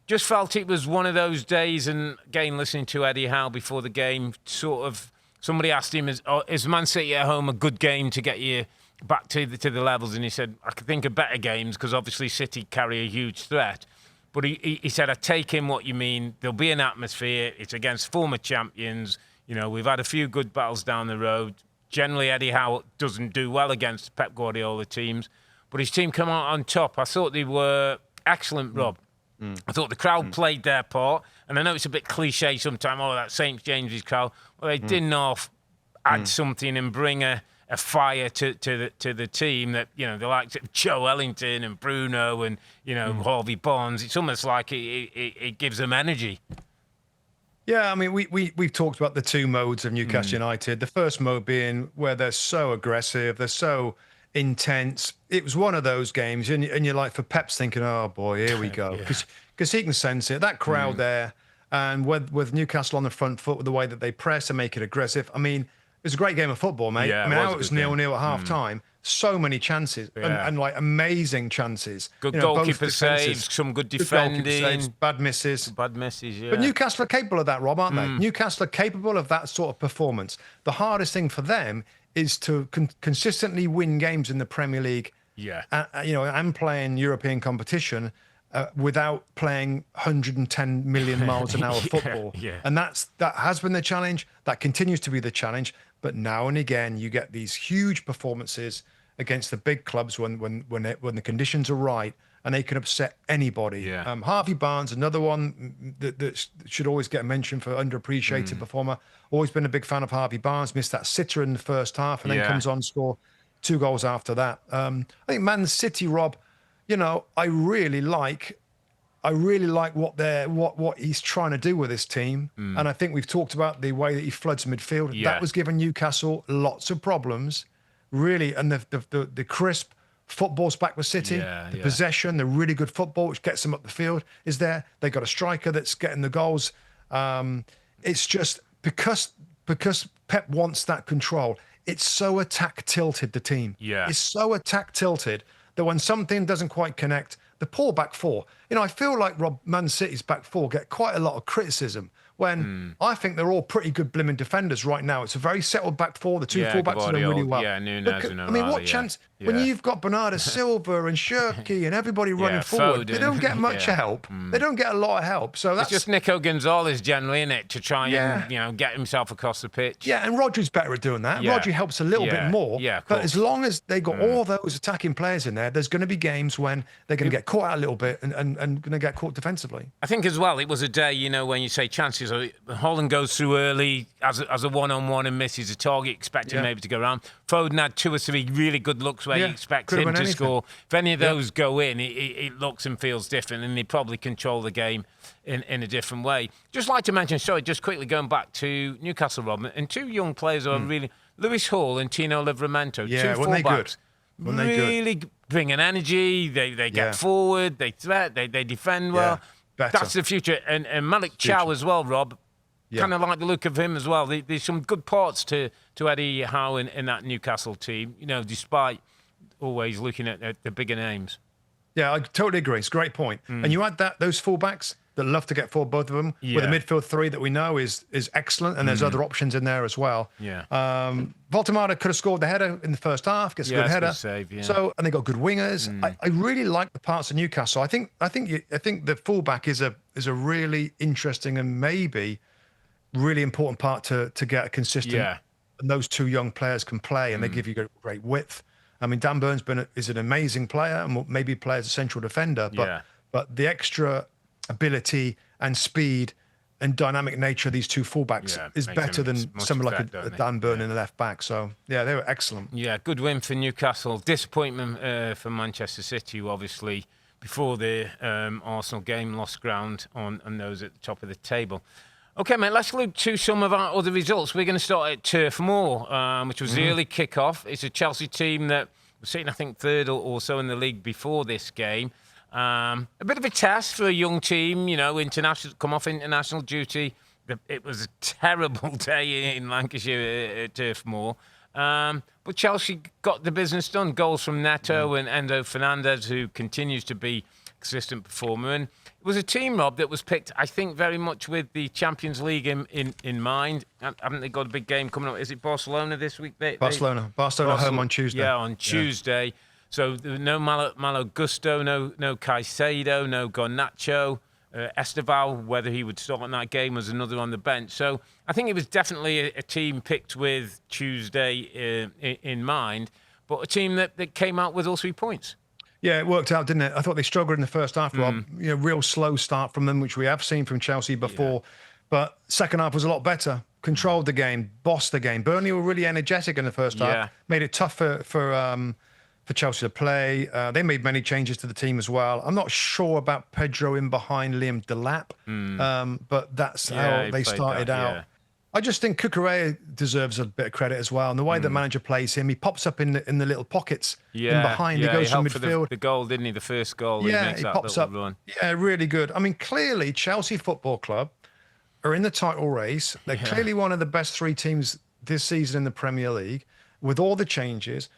Just felt it was one of those days, and again, listening to Eddie Howe before the game, sort of, somebody asked him, is Man City at home a good game to get you back to the levels? And he said, I could think of better games, because obviously City carry a huge threat. But he said, I take in what you mean. There'll be an atmosphere. It's against former champions. You know, we've had a few good battles down the road. Generally, Eddie Howe doesn't do well against Pep Guardiola teams, but his team come out on top. I thought they were excellent, Rob. I thought the crowd played their part, and I know it's a bit cliche sometimes, that St James's crowd, but they did add something and bring a fire to the team that, you know, the likes of Joe Ellington and Bruno and, you know, Harvey Barnes. It's almost like it gives them energy. Yeah, I mean, we've talked about the two modes of Newcastle United. The first mode being where they're so aggressive, they're so intense. It was one of those games, and you're like, for Pep's thinking, oh boy, here we go, because he can sense it. That crowd there, and with Newcastle on the front foot with the way that they press and make it aggressive. I mean, it was a great game of football, mate. Yeah, I mean, it was 0-0 at half time. So many chances and like amazing chances. Good goalkeeper saves, some good defending, saves, bad misses. Yeah. But Newcastle are capable of that, Rob, aren't they? Newcastle are capable of that sort of performance. The hardest thing for them is to consistently win games in the Premier League. Yeah. And playing European competition without playing 110 million miles an hour football. And that has been the challenge. That continues to be the challenge. But now and again, you get these huge performances against the big clubs when the conditions are right, and they can upset anybody. Yeah. Harvey Barnes, another one that should always get a mention for underappreciated performer. Always been a big fan of Harvey Barnes. Missed that sitter in the first half, and then comes on to score 2 goals after that. I think Man City, Rob, you know, I really like what he's trying to do with his team. And I think we've talked about the way that he floods midfield. Yeah. That was giving Newcastle lots of problems, really. And the crisp football's back with City. The possession, the really good football, which gets them up the field, is there. They got a striker that's getting the goals. It's just because Pep wants that control. It's so attack tilted, the team. Yeah. It's so attack tilted that when something doesn't quite connect, the poor back four. You know, I feel like Man City's back four get quite a lot of criticism when I think they're all pretty good blimmin' defenders right now. It's a very settled back four. The two fullbacks are doing really well. Yeah, Nunes and I mean, what chance when you've got Bernardo Silva and Shirky and everybody running forward? They don't get much help. They don't get a lot of help. So that's just Nico Gonzalez generally, isn't it, to try and get himself across the pitch. Yeah, and Rodri's better at doing that. Rodri helps a little bit more. Yeah, but as long as they got all those attacking players in there, there's going to be games when they're going to get caught out a little bit and going to get caught defensively. I think as well, it was a day, you know, when you say chances, Holland goes through early as a one-on-one and misses a target, expecting maybe to go around. Foden had 2 or 3 really good looks where you expect him to score. If any of those go in, it looks and feels different, and they probably control the game in a different way. Just like to mention, just quickly going back to Newcastle, Rob, and 2 young players who are really... Lewis Hall and Tino Livramento, 2 fullbacks. Really bring an energy, they get forward, they threat, they defend well. That's the future. And Malik Chow as well, Rob. kind of like the look of him as well. There's some good parts to Eddie Howe in that Newcastle team, despite always looking at the bigger names. Yeah, I totally agree. It's a great point. And you add those fullbacks that love to get forward, both of them, with a midfield three that we know is excellent, and there's other options in there as well. Yeah. Voldemar could have scored the header in the first half, gets a good header. Good save, yeah. So, and they got good wingers. I really like the parts of Newcastle. I think the fullback is a really interesting and maybe really important part to get a consistent. Yeah. And those two young players can play, and they give you great width. I mean, Dan Burns is an amazing player, and maybe plays a central defender, but the extra ability and speed and dynamic nature of these two fullbacks is better than someone like a Dan Burn in the left back. So, they were excellent. Yeah, good win for Newcastle. Disappointment for Manchester City, who obviously, before the Arsenal game, lost ground on those at the top of the table. OK, mate, let's look to some of our other results. We're going to start at Turf Moor, which was the early kick-off. It's a Chelsea team that was sitting, I think, third or so in the league before this game. A bit of a test for a young team, come off international duty. It was a terrible day in Lancashire at Turf Moor. But Chelsea got the business done. Goals from Neto and Enzo Fernandez, who continues to be a consistent performer. And it was a team, Rob, that was picked, I think, very much with the Champions League in mind. Haven't they got a big game coming up? Is it Barcelona this week? Barcelona home on Tuesday. Yeah, on Tuesday. Yeah. So no Malo Gusto, no Caicedo, no Garnacho. Esteval, whether he would start in that game, was another on the bench. So I think it was definitely a team picked with Tuesday in mind, but a team that came out with all 3 points. Yeah, it worked out, didn't it? I thought they struggled in the first half, Rob. Real slow start from them, which we have seen from Chelsea before. Yeah. But second half was a lot better. Controlled the game, bossed the game. Burnley were really energetic in the first half. Made it tough for Chelsea to play. They made many changes to the team as well. I'm not sure about Pedro in behind Liam Delap, but that's how they started out. Yeah. I just think Cucurella deserves a bit of credit as well. And the way the manager plays him, he pops up in the little pockets in behind. Yeah, he goes from midfield. The goal, didn't he? The first goal. Yeah, he pops up. Run. Yeah, really good. I mean, clearly, Chelsea Football Club are in the title race. They're clearly one of the best 3 teams this season in the Premier League, with all the changes.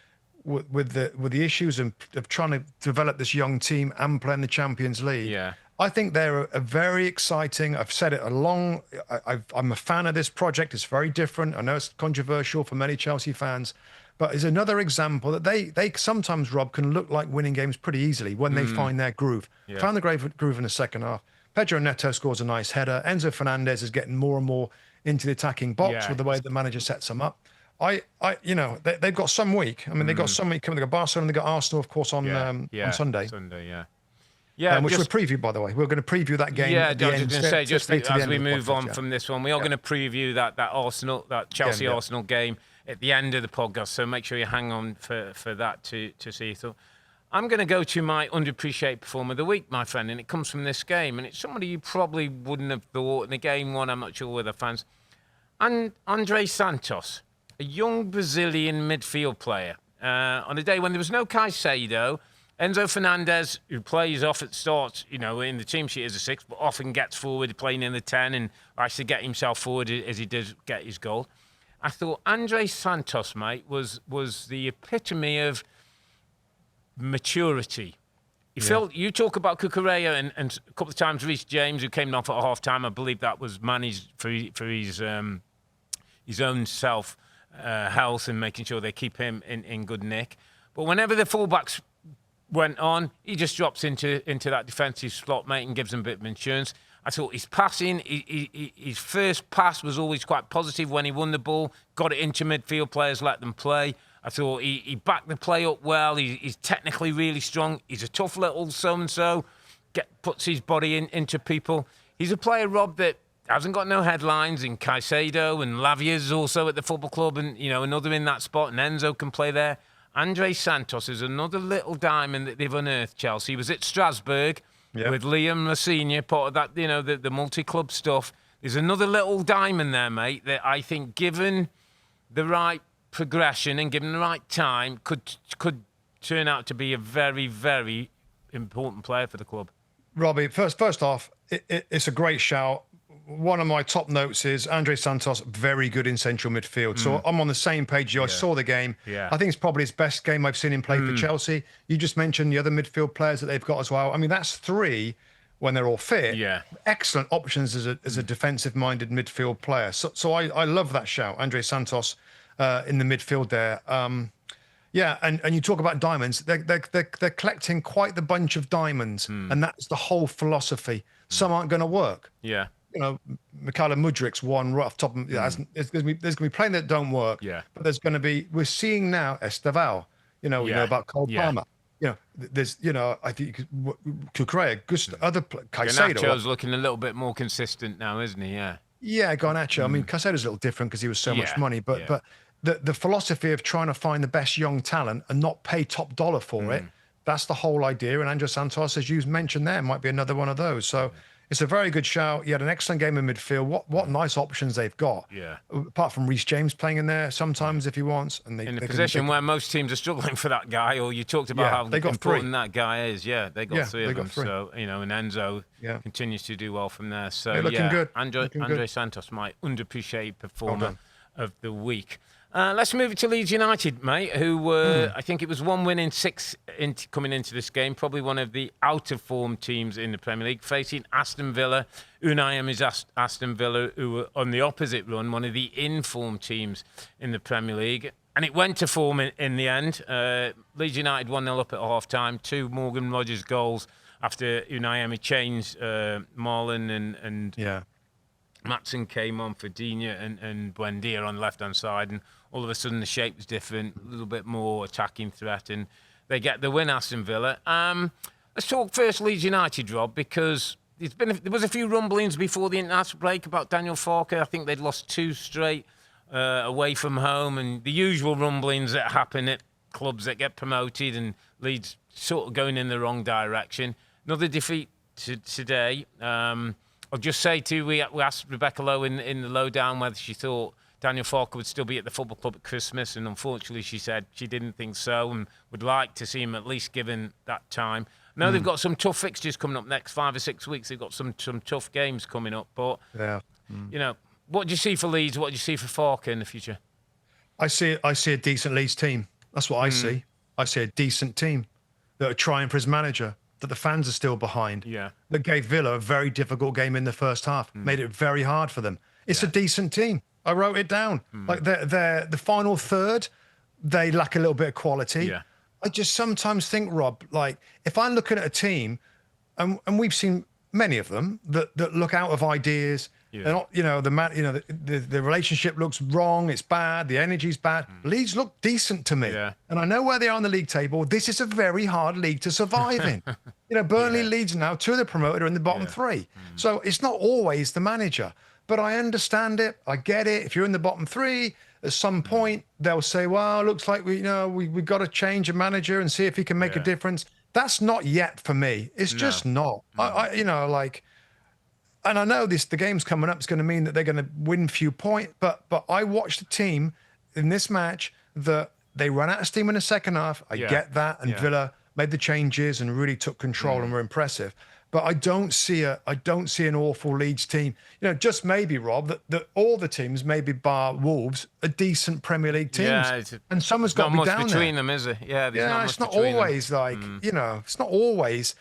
With the issues of trying to develop this young team and play in the Champions League. Yeah. I think they're a very exciting. I've said it I'm a fan of this project. It's very different. I know it's controversial for many Chelsea fans, but it's another example that they sometimes, Rob, can look like winning games pretty easily when they find their groove. Yeah. Found the groove in the second half. Pedro Neto scores a nice header. Enzo Fernandez is getting more and more into the attacking box with the way the manager sets them up. They've got some week. I mean, they've got some week coming. They've got Barcelona, they've got Arsenal, of course, on Sunday. Which we'll preview, by the way. We're going to preview that game. Yeah, I was going to say, just as we move on from this one, we are going to preview that Chelsea Arsenal game at the end of the podcast. So make sure you hang on for that to see. So I'm going to go to my underappreciated performer of the week, my friend, and it comes from this game, and it's somebody you probably wouldn't have thought in the game one. I'm not sure whether fans. And Andre Santos, a young Brazilian midfield player, on a day when there was no Caicedo. Enzo Fernandez, who plays off at starts, in the team sheet as a 6, but often gets forward, playing in the 10, and actually get himself forward as he does get his goal. I thought Andre Santos, mate, was the epitome of maturity. You talk about Cucurella and a couple of times Reece James, who came off at half-time. I believe that was managed for his own self health and making sure they keep him in good nick. But whenever the fullbacks went on, he just drops into that defensive slot, mate, and gives them a bit of insurance. I thought his passing, his first pass was always quite positive when he won the ball, got it into midfield players, let them play. I thought he backed the play up well. He's technically really strong. He's a tough little so-and-so, puts his body into people. He's a player, Rob, that hasn't got no headlines. In Caicedo and Lavia's also at the football club, and another in that spot, and Enzo can play there. Andre Santos is another little diamond that they've unearthed, Chelsea. He was at Strasbourg with Liam Senior, part of that, the multi-club stuff. There's another little diamond there, mate, that I think, given the right progression and given the right time, could turn out to be a very, very important player for the club. Robbie, first off, it's a great shout. one of my top notes is Andre Santos, very good in central midfield. So I'm on the same page. I saw the game. Yeah. I think it's probably his best game I've seen him play for Chelsea. You just mentioned the other midfield players that they've got as well. I mean, that's 3 when they're all fit. Yeah. Excellent options as a defensive-minded midfield player. So I love that shout, Andre Santos in the midfield there. Yeah, and you talk about diamonds. They're collecting quite the bunch of diamonds, and that's the whole philosophy. Some aren't going to work. Yeah. Mikhailo Mudrik's one right off the top of there's going to be playing that don't work. Yeah. But there's going to be, we're seeing now Esteval, we know about Cole Palmer. There's, I think Cucurella, other Caicedo. Garnacho's looking a little bit more consistent now, isn't he? Yeah. Yeah, Garnacho. I mean, Caicedo's a little different because he was so much money, but the philosophy of trying to find the best young talent and not pay top dollar for it, that's the whole idea. And Andre Santos, as you mentioned there, might be another one of those. So it's a very good shout. He had an excellent game in midfield. What nice options they've got. Yeah. Apart from Reece James playing in there sometimes if he wants. And in a position where most teams are struggling for that guy, or you talked about how important that guy is. Yeah, they got 3 of them. So, and Enzo continues to do well from there. So, looking good. Andre Santos, my underappreciated performer of the week. Let's move it to Leeds United, mate, who I think it was 1 win in 6 coming into this game, probably one of the out-of-form teams in the Premier League, facing Aston Villa. Unai Emery's Aston Villa, who were on the opposite run, one of the in-form teams in the Premier League. And it went to form in the end. Leeds United 1-0 up at half-time, 2 Morgan Rogers goals after Unai Emery changed Marlon and Matson came on for Digne and Buendia on the left-hand side, and all of a sudden the shape was different, a little bit more attacking threat, and they get the win, Aston Villa. Let's talk first Leeds United, Rob, because there was a few rumblings before the international break about Daniel Farke. I think they'd lost 2 straight away from home, and the usual rumblings that happen at clubs that get promoted, and Leeds sort of going in the wrong direction. Another defeat today. I'll just say too, we asked Rebecca Lowe in the lowdown whether she thought Daniel Farke would still be at the football club at Christmas, and unfortunately she said she didn't think so and would like to see him at least given that time. Now they've got some tough fixtures coming up next 5 or 6 weeks. They've got some tough games coming up, but what do you see for Leeds? What do you see for Farke in the future? I see a decent Leeds team. That's what I see. I see a decent team that are trying for his manager, that the fans are still behind. Yeah. That gave Villa a very difficult game in the first half, made it very hard for them. It's a decent team. I wrote it down. Like the final third, they lack a little bit of quality. Yeah. I just sometimes think, Rob, like if I'm looking at a team, and we've seen many of them that look out of ideas. Yeah. They're not, the relationship looks wrong. It's bad. The energy's bad. Leeds look decent to me. Yeah. And I know where they are on the league table. This is a very hard league to survive in. Burnley, Leeds now, 2 of the promoted are in the bottom 3. So it's not always the manager. But I understand it. I get it. If you're in the bottom 3, at some point they'll say, well, it looks like we've got to change a manager and see if he can make a difference. That's not yet for me. It's just not. And I know the game's coming up. It's going to mean that they're going to win few points. But I watched the team in this match that they ran out of steam in the second half. I get that. And Villa made the changes and really took control and were impressive. But I don't see an awful Leeds team. Just maybe, Rob, that all the teams, maybe bar Wolves, are decent Premier League teams. Yeah, and someone's got to be down there. Not much between them, is it? Yeah, it's not always it's not always,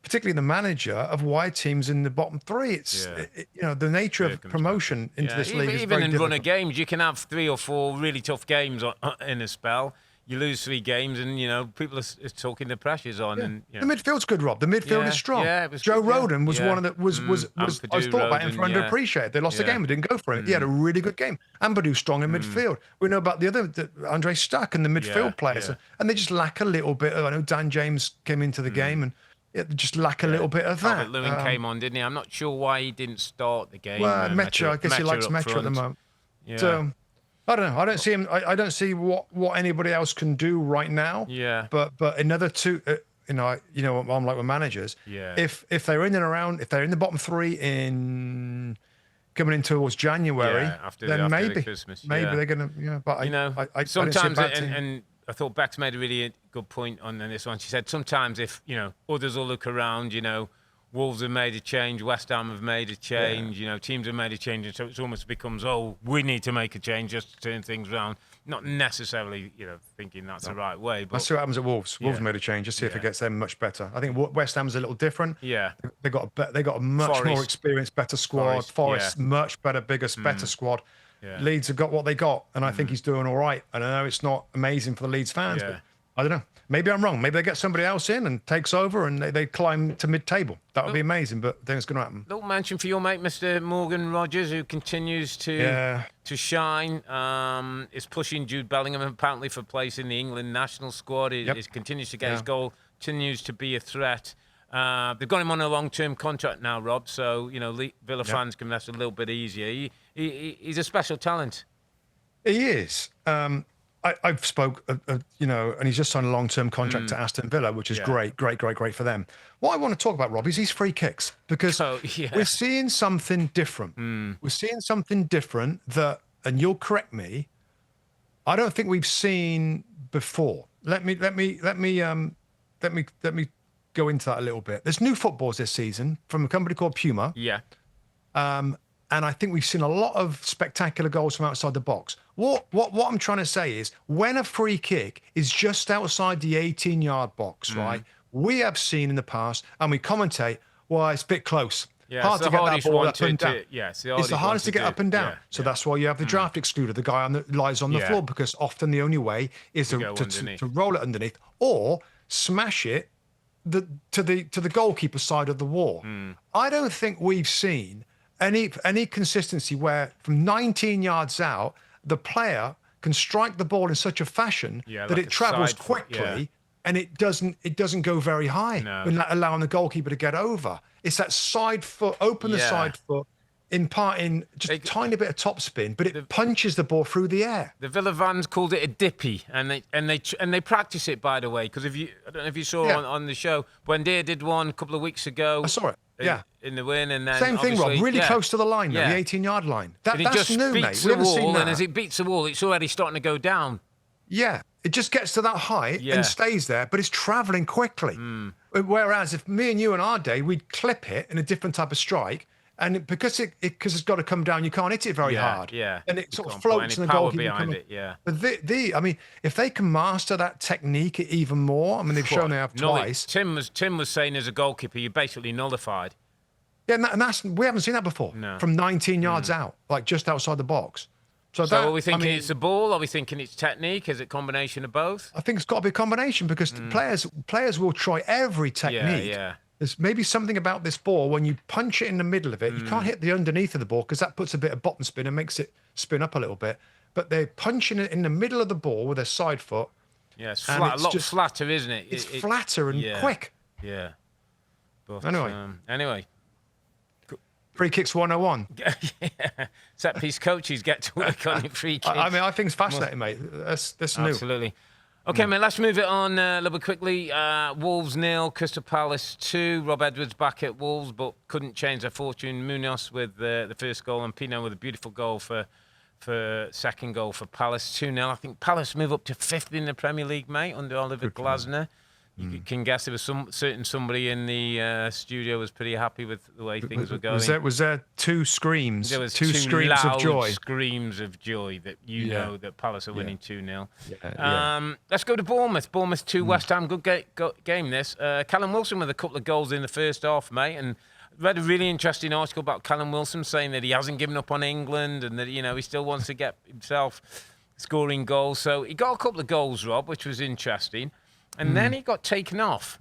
particularly the manager, of why teams in the bottom 3. It's the nature of promotion into this league. Even in run of games, you can have 3 or 4 really tough games in a spell. You lose 3 games, and people are talking the pressures on. And the midfield's good, Rob. The midfield is strong. Yeah, Joe Rodon was one of the was I was thought about him for underappreciated. They lost the game, but didn't go for it. He had a really good game. Ampadu strong in midfield. We know about the other Andre Stuck and the midfield players, and they just lack a little bit of. I know Dan James came into the game and. It just lack a little bit of that. Albert Lewin came on, didn't he? I'm not sure why he didn't start the game. Well, Metro, I guess he likes Metro at the moment. Yeah. So, I don't know. I don't see him. I don't see what anybody else can do right now. Yeah. But another 2. I'm like with managers. Yeah. If they're in and around, if they're in the bottom 3 in coming in towards January, then maybe Christmas, they're gonna. But I sometimes and I thought Bex made a really good point on this one. She said sometimes if others will look around, Wolves have made a change, West Ham have made a change, teams have made a change, and so it almost becomes, we need to make a change just to turn things around. Not necessarily, thinking that's the right way. But let's see what happens at Wolves. Wolves made a change. Just see if it gets them much better. I think West Ham's a little different. Yeah, they got a much more experienced, better squad. Forest much better, bigger, better squad. Yeah. Leeds have got what they got, and I think he's doing all right. And I know it's not amazing for the Leeds fans, but I don't know. Maybe I'm wrong. Maybe they get somebody else in and takes over and they climb to mid-table. That would be amazing, but I think it's going to happen. Little mention for your mate, Mr. Morgan Rogers, who continues to shine. Is pushing Jude Bellingham apparently for place in the England national squad. He continues to get his goal, continues to be a threat. They've got him on a long-term contract now, Rob, so, Villa fans can rest a little bit easier. He's a special talent. He is. I've spoke, and he's just signed a long-term contract to Aston Villa, which is great for them. What I want to talk about, Rob, is these free kicks, because we're seeing something different. We're seeing something different that, and you'll correct me, I don't think we've seen before. Let me go into that a little bit. There's new footballs this season from a company called Puma. Yeah. And I think we've seen a lot of spectacular goals from outside the box. What I'm trying to say is, when a free kick is just outside the 18-yard box, right, we have seen in the past, and we commentate, it's a bit close. Yeah, hard to get that ball up and down. It's the hardest to get up and down. So that's why you have the draft excluder, the guy that lies on the floor, because often the only way is to roll it underneath or smash it to the goalkeeper side of the wall. I don't think we've seen any consistency where from 19 yards out, the player can strike the ball in such a fashion that it travels quickly and it doesn't go very high, allowing the goalkeeper to get over. It's that side foot, the side foot, imparting just a tiny bit of topspin, but it punches the ball through the air. The Villa fans called it a dippy, and they practice it, by the way, because I don't know if you saw on the show, Buendia did one a couple of weeks ago. I saw it. In the win, and then same thing, Rob. Really close to the line, the 18-yard line. That's new, mate. We haven't seen that. And as it beats the wall, it's already starting to go down. Yeah, it just gets to that height and stays there, but it's travelling quickly. Whereas if me and you in our day, we'd clip it in a different type of strike, and because it's got to come down, you can't hit it very hard. Yeah, and it sort of floats in the goalkeeper behind it. Yeah, but I mean, if they can master that technique even more, I mean, they've shown they have twice. Tim was saying, as a goalkeeper, you're basically nullified. Yeah, and that's we haven't seen that before. No. From 19 yards out, like just outside the box. So are we thinking it's the ball? Are we thinking it's technique? Is it a combination of both? I think it's got to be a combination, because players will try every technique. Yeah. There's maybe something about this ball, when you punch it in the middle of it, you can't hit the underneath of the ball, because that puts a bit of bottom spin and makes it spin up a little bit. But they're punching it in the middle of the ball with their side foot. Yeah, it's flat, a lot flatter, isn't it? It's flatter and quick. Yeah. But, anyway. Free kicks 101. Set piece coaches get to work on your free kicks. I mean, I think it's fascinating, mate. That's new. Absolutely. Okay, mate, let's move it on a little bit quickly. Wolves 0, Crystal Palace 2. Rob Edwards back at Wolves, but couldn't change their fortune. Munoz with the first goal, and Pino with a beautiful goal for second goal for Palace. 2-0. I think Palace move up to 5th in the Premier League, mate, under Oliver Glasner. You can guess there was somebody in the studio was pretty happy with the way things were going. Was there two screams? There was two screams of joy. Screams of joy that know that Palace are winning 2-0. Let's go to Bournemouth. Bournemouth 2, West Ham. Good game this. Callum Wilson with a couple of goals in the first half, mate. And read a really interesting article about Callum Wilson saying that he hasn't given up on England and that he still wants to get himself scoring goals. So he got a couple of goals, Rob, which was interesting. And then he got taken off.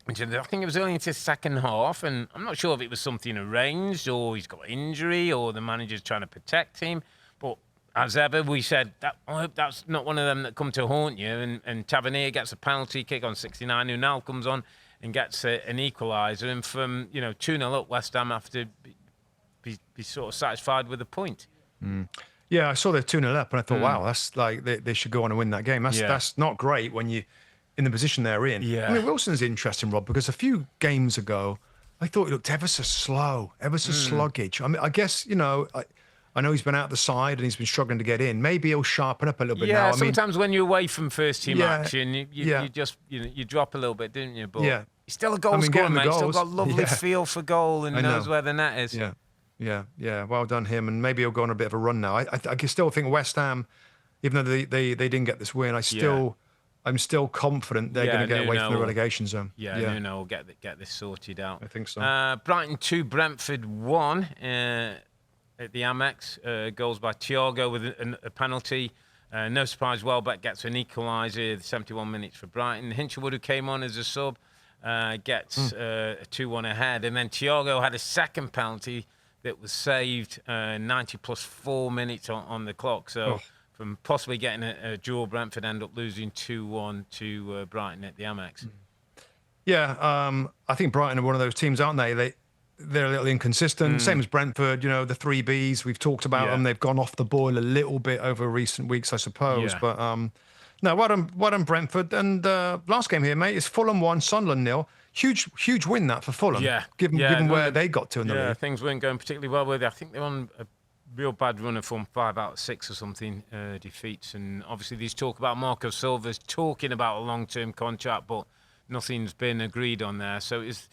I think it was early into the second half, and I'm not sure if it was something arranged or he's got injury or the manager's trying to protect him. But as ever, we said, I hope that's not one of them that come to haunt you. And Tavernier gets a penalty kick on 69, who now comes on and gets an equaliser. And from 2-0 up, West Ham have to be sort of satisfied with the point. Yeah, I saw they're 2-0 up, and I thought, wow, that's like they should go on and win that game. That's not great when you in the position they're in. Yeah. I mean, Wilson's interesting, Rob, because a few games ago, I thought he looked ever so slow, ever so sluggish. I mean, I guess, I know he's been out the side and he's been struggling to get in. Maybe he'll sharpen up a little bit now. Yeah, sometimes when you're away from first team action, you just you drop a little bit, didn't you? But, He's still a goal scorer, mate. He's still got a lovely Yeah. feel for goal and knows where the net is. Yeah. Well done him, and maybe he'll go on a bit of a run now. I still think West Ham, even though they didn't get this win, I'm still confident they're going to get away from the relegation zone. Nuno will get this sorted out. I think so. Brighton 2, Brentford 1 at the Amex. Goals by Thiago with a penalty. No surprise, Welbeck gets an equaliser, 71 minutes for Brighton. Hinchelwood, who came on as a sub, gets a 2-1 ahead. And then Thiago had a second penalty that was saved 90 plus 4 minutes on the clock. So from possibly getting a draw, Brentford end up losing 2-1 to Brighton at the Amex. Yeah, I think Brighton are one of those teams, aren't they? They're a little inconsistent. Same as Brentford, the 3 Bs. We've talked about them. They've gone off the boil a little bit over recent weeks, I suppose. Yeah. But no, well done, Brentford. And last game here, mate, is Fulham 1, Sunderland 0. Huge win that for Fulham. Given where they got to in the league. Yeah, things weren't going particularly well with it. I think they're on a real bad run of form, 5 out of 6 or something defeats. And obviously, there's talk about Marco Silva's talking about a long-term contract, but nothing's been agreed on there. So it's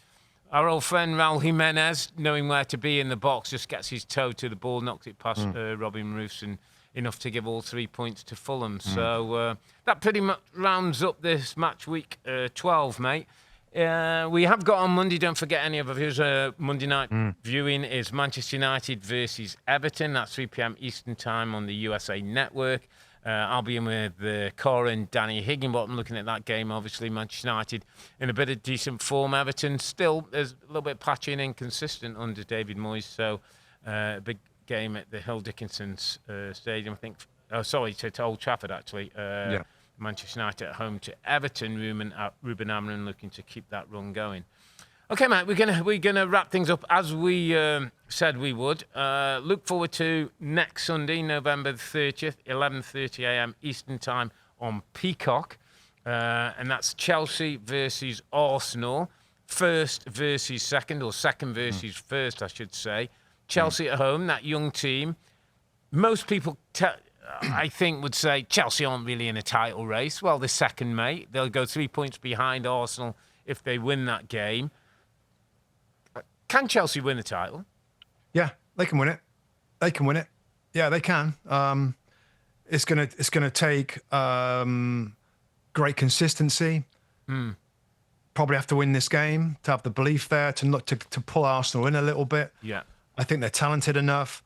our old friend Raul Jimenez, knowing where to be in the box, just gets his toe to the ball, knocks it past Robbie Roofs, and enough to give all 3 points to Fulham. So that pretty much rounds up this match week 12, mate. We have got on Monday, don't forget any of our viewers, Monday night viewing is Manchester United versus Everton. That's 3 p.m. Eastern Time on the USA Network. I'll be in with Cora and Danny Higginbottom looking at that game. Obviously, Manchester United in a bit of decent form. Everton still is a little bit patchy and inconsistent under David Moyes. So a big game at the Hill Dickinson's Stadium, I think. Oh, sorry, to Old Trafford, actually. Manchester United at home to Everton. Ruben Amorim looking to keep that run going. Okay, mate, we're gonna wrap things up as we said we would. Look forward to next Sunday, November the 30th, 11:30 a.m. Eastern Time on Peacock, and that's Chelsea versus Arsenal, first versus second, or second versus first, I should say. Chelsea at home, that young team. Most people, I think, would say Chelsea aren't really in a title race. Well, they're second, mate. They'll go 3 points behind Arsenal if they win that game. Can Chelsea win the title? Yeah, they can win it. They can win it. Yeah, they can. It's gonna take great consistency. Probably have to win this game to have the belief there to pull Arsenal in a little bit. Yeah, I think they're talented enough.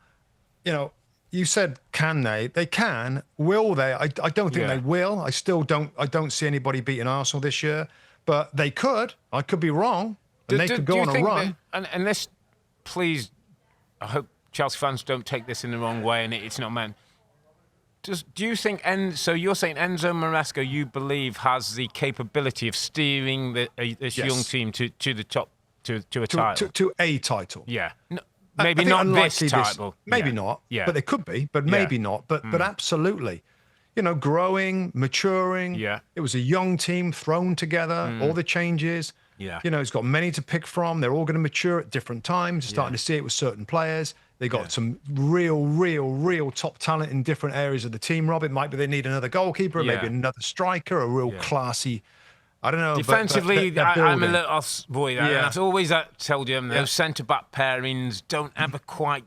You said can they? They can. Will they? I don't think they will. I still don't. I don't see anybody beating Arsenal this year, but they could. I could be wrong. And they could go on a run. And this, please, I hope Chelsea fans don't take this in the wrong way, and it's not meant. Do you think, so you're saying Enzo Maresca, you believe, has the capability of steering this young team to the top, to a title? To a title. Yeah. No, maybe not this title. Maybe not. Yeah. But they could be, but maybe not. But absolutely. Growing, maturing. Yeah. It was a young team thrown together, all the changes. Yeah. He's got many to pick from. They're all going to mature at different times. You're starting to see it with certain players. They got some real top talent in different areas of the team, Rob. It might be they need another goalkeeper, maybe another striker, a real classy, I don't know. Defensively, but I'm a little boy. And I've always told you, those centre-back pairings don't ever quite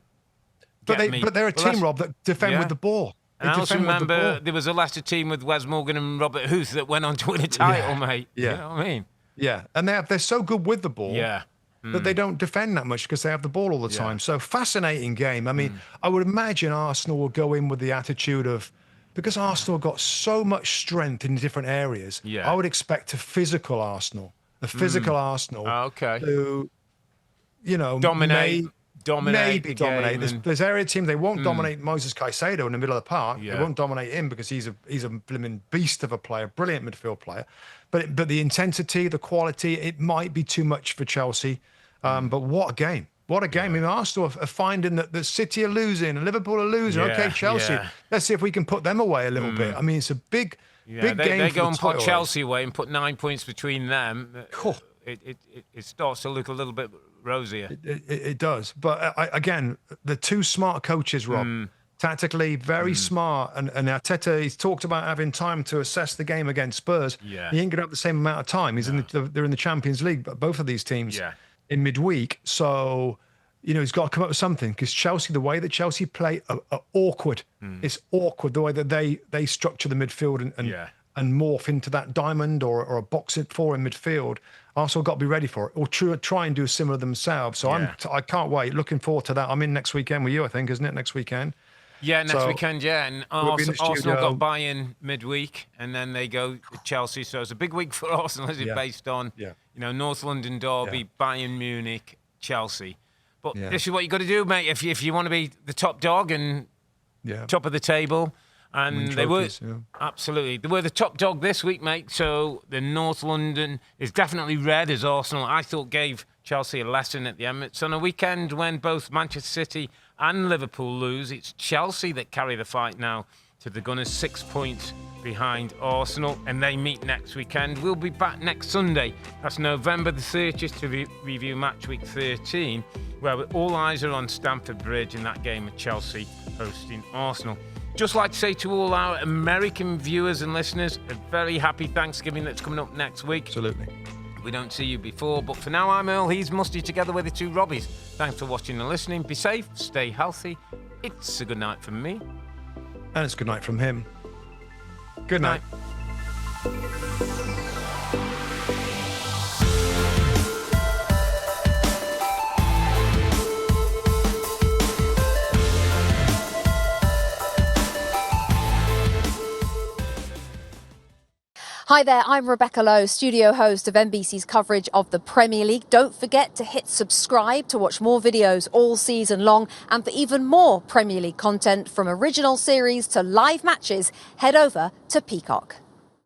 get me. But they're a team, Rob, that defend with the ball. And I also remember there was a Leicester team with Wes Morgan and Robert Huth that went on to win a title, mate. Yeah. You know what I mean? Yeah, and they're so good with the ball that they don't defend that much because they have the ball all the time. So fascinating game. I mean, I would imagine Arsenal will go in with the attitude of, because Arsenal got so much strength in different areas, I would expect a physical Arsenal to, dominate. Maybe dominate. There's area teams they won't dominate Moses Caicedo in the middle of the park. They won't dominate him because he's a blimmin' beast of a player, brilliant midfield player. But the intensity, the quality, it might be too much for Chelsea. But what a game! What a game! I mean, Arsenal are finding that the City are losing and Liverpool are losing. Okay, Chelsea, let's see if we can put them away a little bit. I mean, it's a big game. They go and put race. Chelsea away and put 9 points between them. It starts to look a little bit rosier. It does. But again, the two smart coaches, Rob, Tactically, very smart. And Arteta, he's talked about having time to assess the game against Spurs. Yeah. He ain't going to have the same amount of time. They're in the Champions League, but both of these teams in midweek. So, he's got to come up with something, because Chelsea, the way that Chelsea play are awkward. It's awkward, the way that they structure the midfield and morph into that diamond or a box four in midfield. Arsenal got to be ready for it, or try and do similar themselves. So I can't wait. Looking forward to that. I'm in next weekend with you, I think, isn't it? Next weekend. Yeah, next weekend, And Arsenal got Bayern midweek, and then they go to Chelsea. So it's a big week for Arsenal, is it, based on, North London derby, Bayern Munich, Chelsea. But this is what you got to do, mate, if you want to be the top dog and top of the table. And they were absolutely. They were the top dog this week, mate. So the North London is definitely red, as Arsenal, I thought, gave Chelsea a lesson at the Emirates. On a weekend when both Manchester City and Liverpool lose, it's Chelsea that carry the fight now to the Gunners, 6 points behind Arsenal, and they meet next weekend. We'll be back next Sunday. That's November the 30th to review Matchweek 13, where all eyes are on Stamford Bridge in that game of Chelsea hosting Arsenal. Just like to say to all our American viewers and listeners, a very happy Thanksgiving that's coming up next week. Absolutely. We don't see you before, but for now, I'm Earle. He's Mustoe, together with the two Robbies. Thanks for watching and listening. Be safe, stay healthy. It's a good night from me. And it's good night from him. Good night. Hi there, I'm Rebecca Lowe, studio host of NBC's coverage of the Premier League. Don't forget to hit subscribe to watch more videos all season long. And for even more Premier League content, from original series to live matches, head over to Peacock.